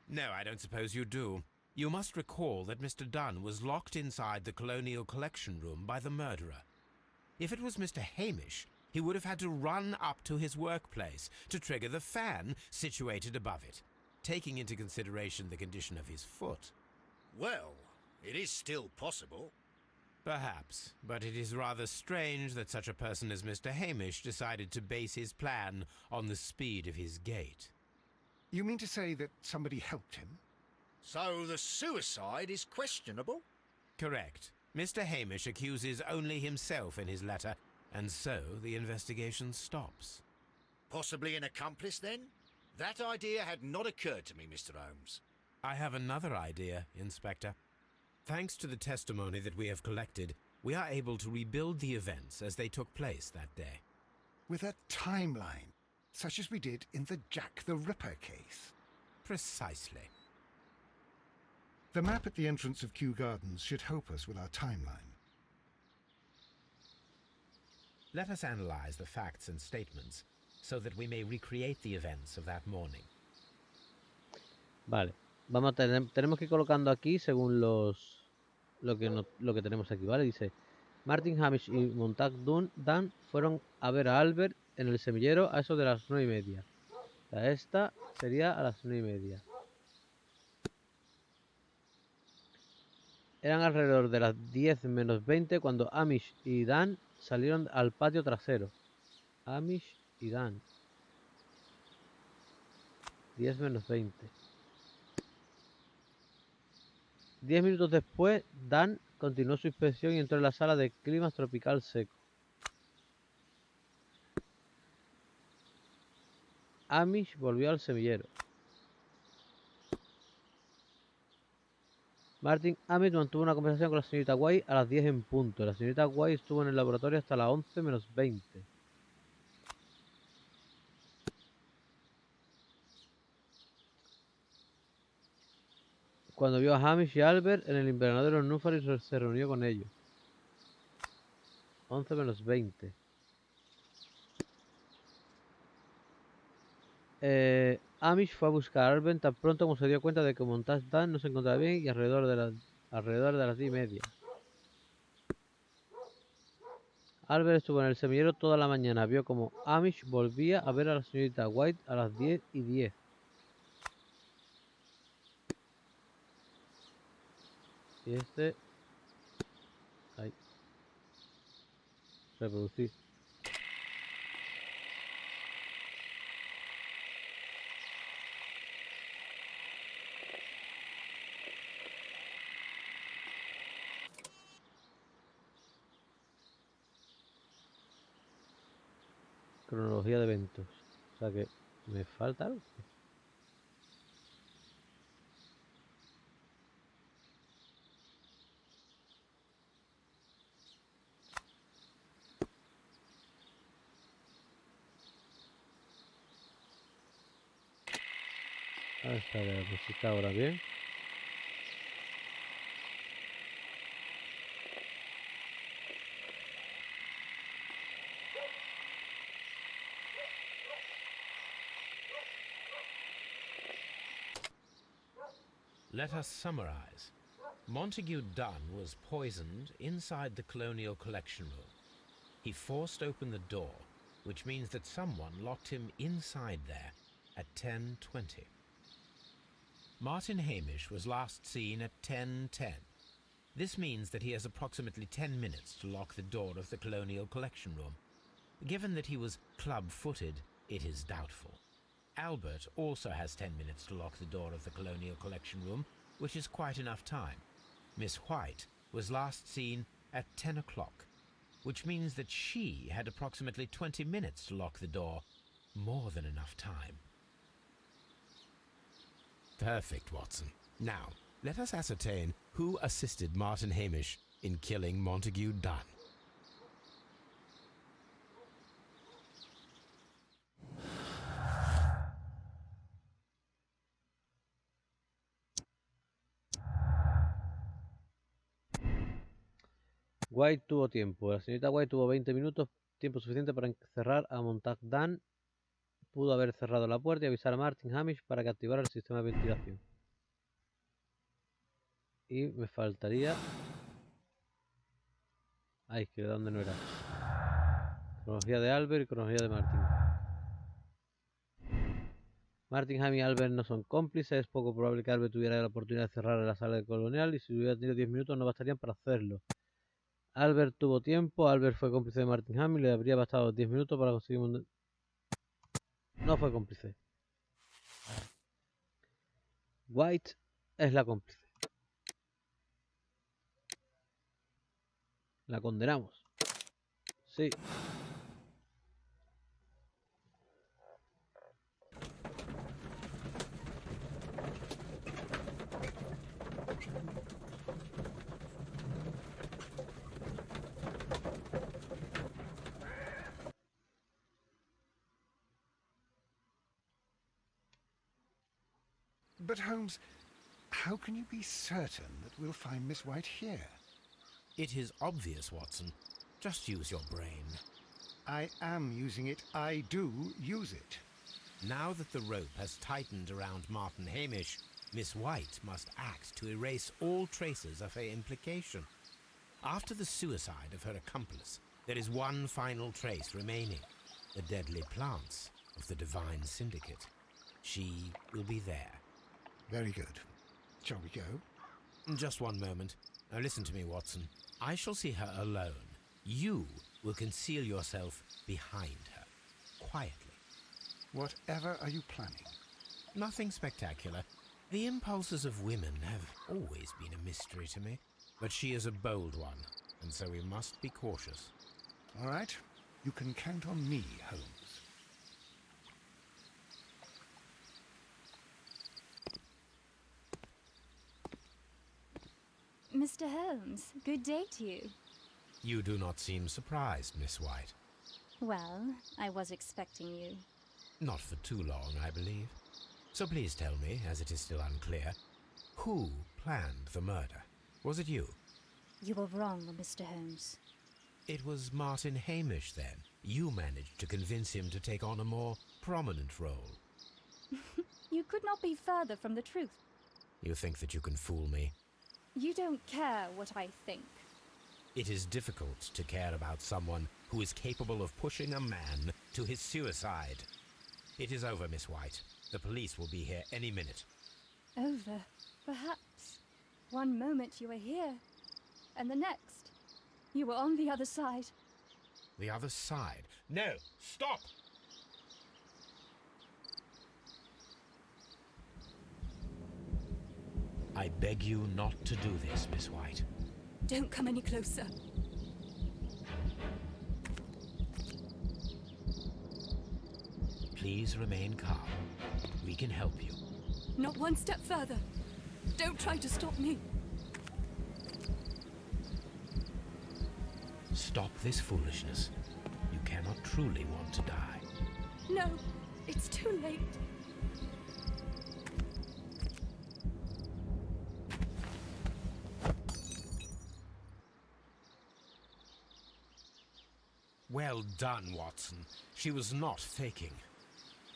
No, I don't suppose you do. You must recall that Mr. Dunn was locked inside the Colonial Collection Room by the murderer. If it was Mr. Hamish, he would have had to run up to his workplace to trigger the fan situated above it, taking into consideration the condition of his foot. Well, it is still possible. Perhaps, but it is rather strange that such a person as Mr. Hamish decided to base his plan on the speed of his gait. You mean to say that somebody helped him? So the suicide is questionable? Correct. Mr. Hamish accuses only himself in his letter, and so the investigation stops. Possibly an accomplice, then? That idea had not occurred to me, Mr. Holmes. I have another idea, Inspector. Thanks to the testimony that we have collected, we are able to rebuild the events as they took place that day. With a timeline, such as we did in the Jack the Ripper case. Precisely. The map at the entrance of Kew Gardens should help us with our timeline. Let us analyze the facts and statements so that we may recreate the events of that morning. Vale, vamos a tenemos que ir colocando aquí según lo que tenemos aquí, ¿vale? Dice, Martin Hamish y Montague Dunn fueron a ver a Albert en el semillero a eso de las 9:30. O sea, esta sería a las 9:30. Eran alrededor de las 10 menos 20 cuando Hamish y Dunn salieron al patio trasero. Hamish y Dunn. 10 menos 20. 10 minutos después, Dunn continuó su inspección y entró en la sala de clima tropical seco. Hamish volvió al semillero. Martin Hamish mantuvo una conversación con la señorita White a las 10 en punto. La señorita White estuvo en el laboratorio hasta las 11 menos 20. Cuando vio a Hamish y Albert en el invernadero en Núfaro y se reunió con ellos. 11 menos 20. Hamish fue a buscar a Albert tan pronto como se dio cuenta de que Montague Dunn no se encontraba bien y alrededor de las 10:30. Albert estuvo en el semillero toda la mañana. Vio como Hamish volvía a ver a la señorita White a las 10:10. Y este... Ahí. Reproducir. Cronología de eventos. O sea que me falta algo. A ver, si está ahora bien. Let us summarize. Montague Dunn was poisoned inside the Colonial Collection Room. He forced open the door, which means that someone locked him inside there at 10:20. Martin Hamish was last seen at 10:10. This means that he has approximately 10 minutes to lock the door of the Colonial Collection Room. Given that he was club-footed, it is doubtful. Albert also has 10 minutes to lock the door of the Colonial Collection Room, which is quite enough time. Miss White was last seen at 10 o'clock, which means that she had approximately 20 minutes to lock the door. More than enough time. Perfect, Watson. Now, let us ascertain who assisted Martin Hamish in killing Montague Dunn. White tuvo tiempo. La señorita White tuvo 20 minutos, tiempo suficiente para encerrar a Montague Dunn. Pudo haber cerrado la puerta y avisar a Martin Hamish para que activara el sistema de ventilación. Y me faltaría... Ay, es que ¿dónde no era? Cronología de Albert y cronología de Martin. Martin, Hamish y Albert no son cómplices. Es poco probable que Albert tuviera la oportunidad de cerrar la sala de colonial y si hubiera tenido 10 minutos no bastarían para hacerlo. Albert tuvo tiempo. Albert fue cómplice de Martin Ham y le habría bastado 10 minutos para conseguir un... No fue cómplice. White es la cómplice. La condenamos. Sí. But Holmes, how can you be certain that we'll find Miss White here? It is obvious, Watson. Just use your brain. I am using it. I do use it. Now that the rope has tightened around Martin Hamish, Miss White must act to erase all traces of her implication. After the suicide of her accomplice, there is one final trace remaining. The deadly plants of the Divine Syndicate. She will be there. Very good. Shall we go? Just one moment. Now listen to me, Watson. I shall see her alone. You will conceal yourself behind her, quietly. Whatever are you planning? Nothing spectacular. The impulses of women have always been a mystery to me. But she is a bold one, and so we must be cautious. All right. You can count on me, Holmes. Mr. Holmes, good day to you. You do not seem surprised, Miss White. Well, I was expecting you. Not for too long, I believe. So please tell me, as it is still unclear, who planned the murder? Was it you? You were wrong, Mr. Holmes. It was Martin Hamish, then. You managed to convince him to take on a more prominent role. You could not be further from the truth. You think that you can fool me? You don't care what I think. It is difficult to care about someone who is capable of pushing a man to his suicide. It is over, Miss White. The police will be here any minute. Over, perhaps. One moment you were here, and the next, you were on the other side. The other side? No! Stop! I beg you not to do this, Miss White. Don't come any closer. Please remain calm. We can help you. Not one step further. Don't try to stop me. Stop this foolishness. You cannot truly want to die. No, it's too late. Well done, Watson. She was not faking.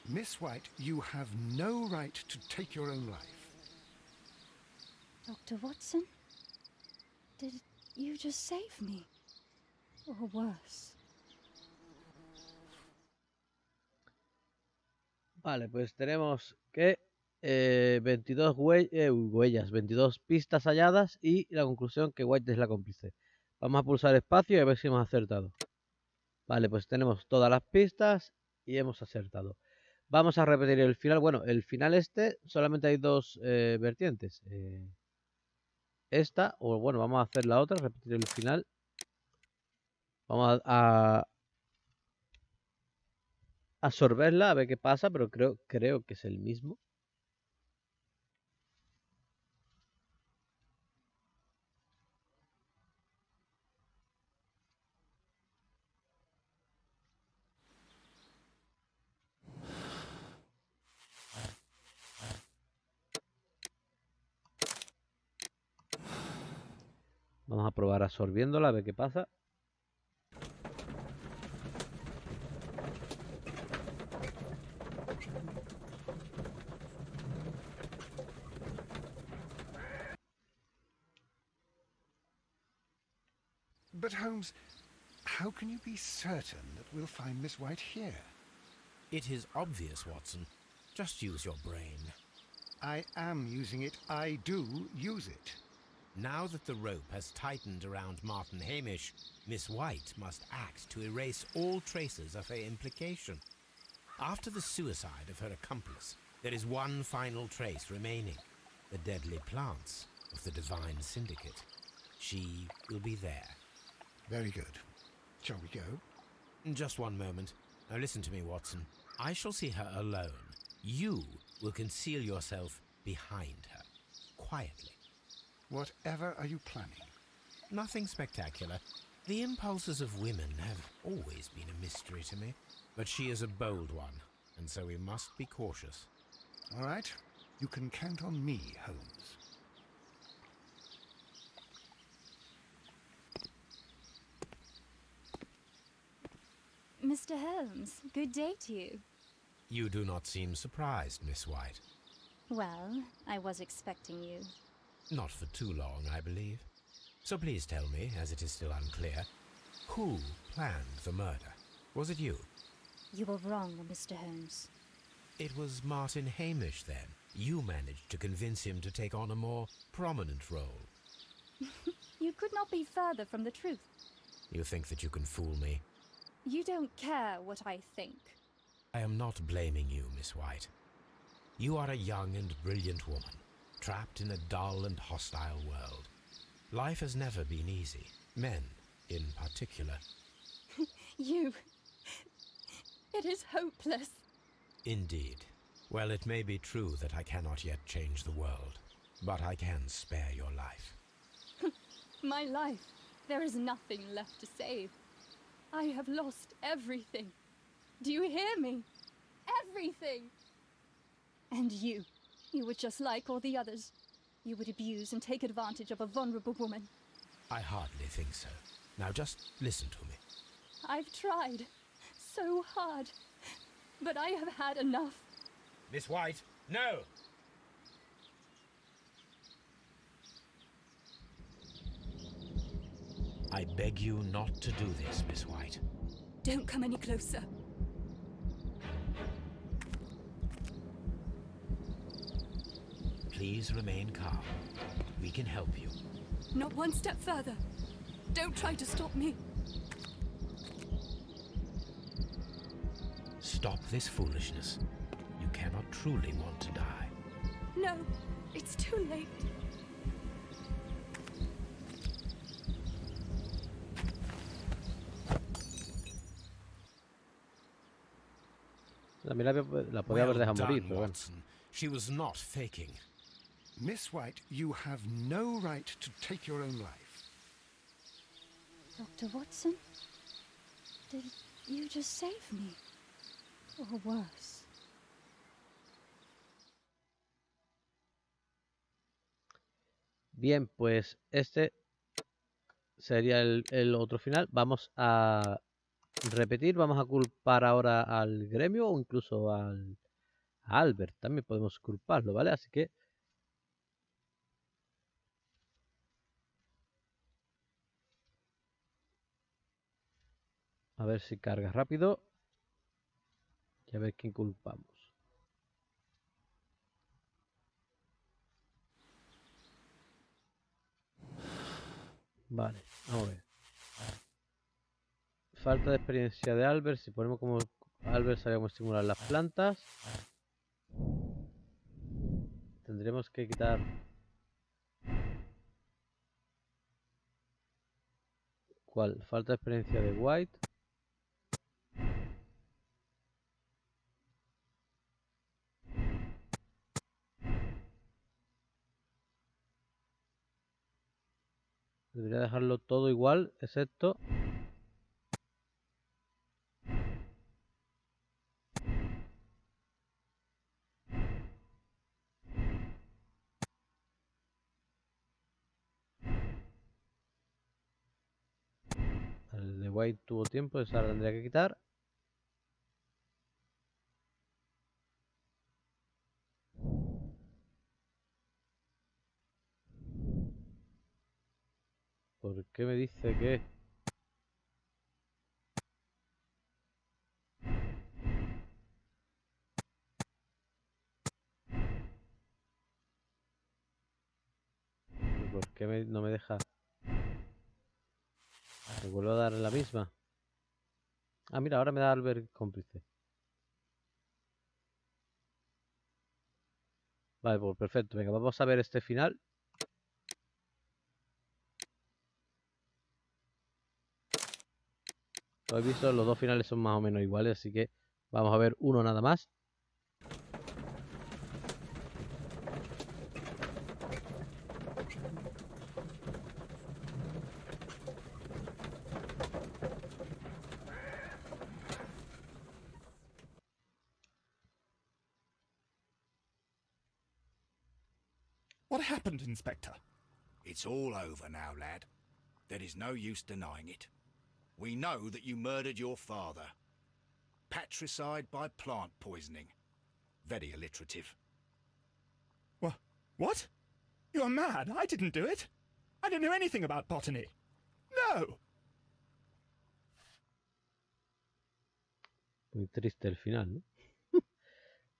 Miss White, you have no right to take your own life. Dr. Watson? Did you just save me? Or worse? Vale, pues tenemos que 22 huellas, 22 pistas halladas y la conclusión que White es la cómplice. Vamos a pulsar espacio y a ver si hemos acertado. Vale, pues tenemos todas las pistas y hemos acertado. Vamos a repetir el final. Bueno, el final este solamente hay dos vertientes. Esta, o bueno, vamos a hacer la otra, repetir el final. Vamos a absorberla, a ver qué pasa, pero creo que es el mismo. Vamos a probar absorbiéndola, a ver qué pasa. But Holmes, how can you be certain that we'll find Miss White here? It is obvious, Watson. Just use your brain. I am using it. I do use it. Now that the rope has tightened around Martin Hamish, Miss White must act to erase all traces of her implication. After the suicide of her accomplice, there is one final trace remaining: the deadly plants of the Divine Syndicate. She will be there. Very good. Shall we go? Just one moment. Now listen to me, Watson. I shall see her alone. You will conceal yourself behind her, quietly. Whatever are you planning? Nothing spectacular. The impulses of women have always been a mystery to me. But she is a bold one, and so we must be cautious. All right. You can count on me, Holmes. Mr. Holmes, good day to you. You do not seem surprised, Miss White. Well, I was expecting you. Not for too long, I believe. So please tell me, as it is still unclear, who planned the murder? Was it you? You were wrong, Mr. Holmes. It was Martin Hamish, then. You managed to convince him to take on a more prominent role. You could not be further from the truth. You think that you can fool me? You don't care what I think. I am not blaming you, Miss White. You are a young and brilliant woman, trapped in a dull and hostile world. Life has never been easy, men in particular. You... It is hopeless. Indeed. Well, it may be true that I cannot yet change the world, but I can spare your life. My life. There is nothing left to save. I have lost everything. Do you hear me? Everything! And you were just like all the others. You would abuse and take advantage of a vulnerable woman. I hardly think so. Now just listen to me. I've tried so hard, but I have had enough. Miss White, no! I beg you not to do this, Miss White. Don't come any closer. Please remain calm. We can help you. Not one step further. Don't try to stop me. Stop this foolishness. You cannot truly want to die. No, it's too late. También la podía haber dejado morir, pero bueno. Watson. She was not faking. Miss White, you have no right to take your own life. Dr. Watson? Did you just save me? Or worse? Bien, pues este sería el otro final. Vamos a repetir, vamos a culpar ahora al gremio o incluso a Albert. También podemos culparlo, ¿vale? Así que a ver si carga rápido y a ver quién culpamos. Vale, vamos a ver. Falta de experiencia de Albert. Si ponemos como Albert sabemos estimular las plantas. Tendremos que quitar... ¿Cuál? Falta de experiencia de White. Debería dejarlo todo igual, excepto... El de White tuvo tiempo, esa la tendría que quitar. ¿Por qué me dice que...? ¿Por qué qué no me deja? ¿Me vuelvo a dar la misma? Ah, mira, ahora me da Albert cómplice. Vale, pues perfecto. Venga, vamos a ver este final. Lo he visto, los dos finales son más o menos iguales, así que vamos a ver uno nada más. What happened, Inspector? It's all over now, lad. There is no use denying it. We know that you murdered your father. Patricide by plant poisoning. Very alliterative. What? You're mad. I didn't do it. I don't know anything about botany. No! Muy triste el final, ¿no?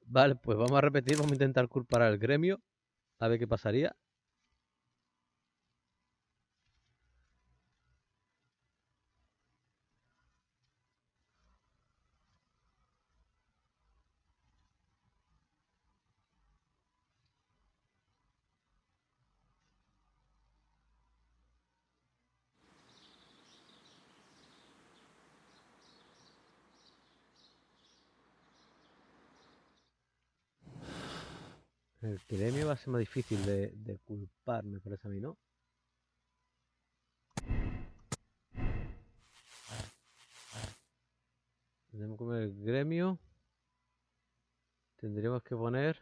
Vale, pues vamos a repetir, vamos a intentar culpar al gremio. A ver qué pasaría. El gremio va a ser más difícil de culpar, me parece a mí, ¿no? Tenemos que poner el gremio. Tendríamos que poner...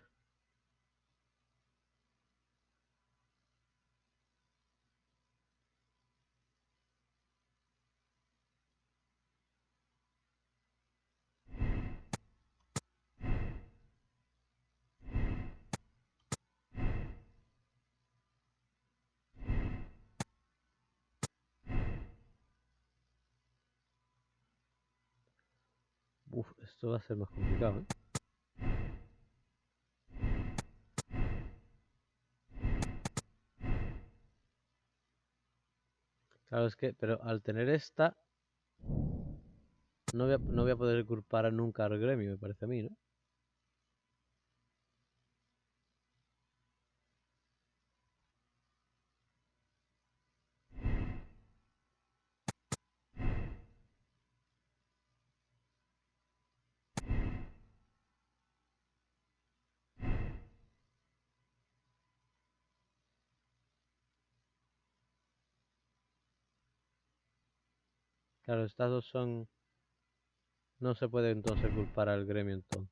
Uf, esto va a ser más complicado, ¿eh? Claro, es que, pero al tener esta, no voy a poder culpar nunca al gremio, me parece a mí, ¿no? Claro, estas dos son... No se puede entonces culpar al gremio entonces.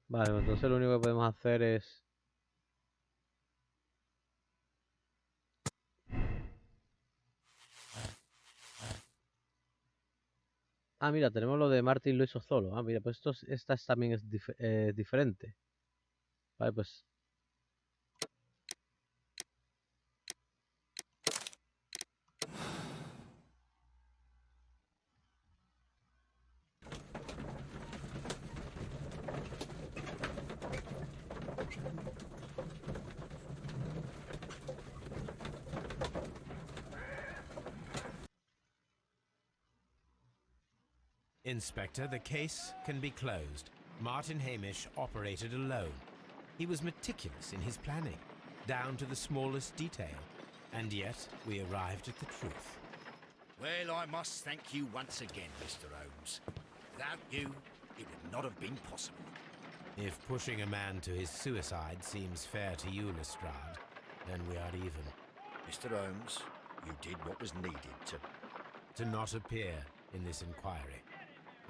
Vale, entonces lo único que podemos hacer es... Ah, mira, tenemos lo de Martin lo hizo solo. Ah, mira, pues esta también es diferente. Vale, pues... Inspector, the case can be closed. Martin Hamish operated alone. He was meticulous in his planning, down to the smallest detail. And yet, we arrived at the truth. Well, I must thank you once again, Mr. Holmes. Without you, it would not have been possible. If pushing a man to his suicide seems fair to you, Lestrade, then we are even. Mr. Holmes, you did what was needed to not appear in this inquiry.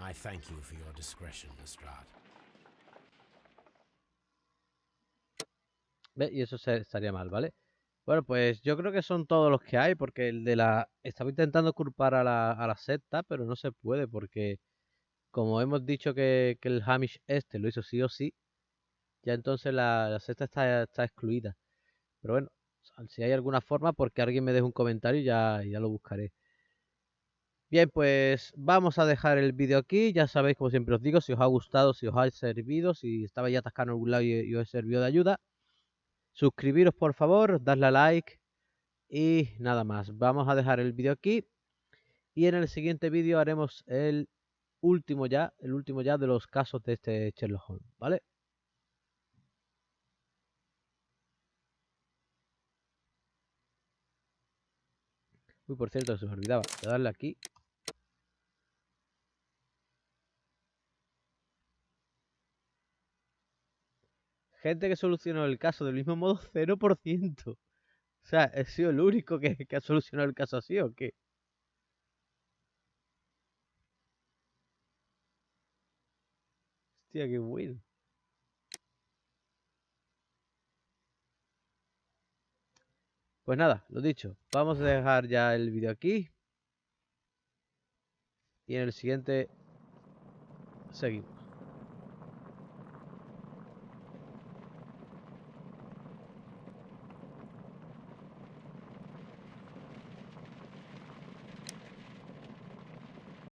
I thank you for your discretion, Lestrade. ¿Ve? Y eso estaría mal, ¿vale? Bueno, pues yo creo que son todos los que hay, porque el de la... Estaba intentando culpar a la secta, pero no se puede, porque como hemos dicho que el Hamish este lo hizo sí o sí, ya entonces la secta está excluida. Pero bueno, si hay alguna forma, porque alguien me deje un comentario, ya lo buscaré. Bien, pues vamos a dejar el vídeo aquí. Ya sabéis, como siempre os digo, si os ha gustado, si os ha servido, si estabais ya atascando en algún lado y os he servido de ayuda, suscribiros por favor, darle a like y nada más. Vamos a dejar el vídeo aquí y en el siguiente vídeo haremos el último ya de los casos de este Sherlock Holmes, ¿vale? Uy, por cierto, se me olvidaba de darle aquí. Gente que solucionó el caso del mismo modo, 0%. O sea, ¿he sido el único que ha solucionado el caso así o qué? Hostia, qué bueno. Pues nada, lo dicho. Vamos a dejar ya el vídeo aquí. Y en el siguiente seguimos.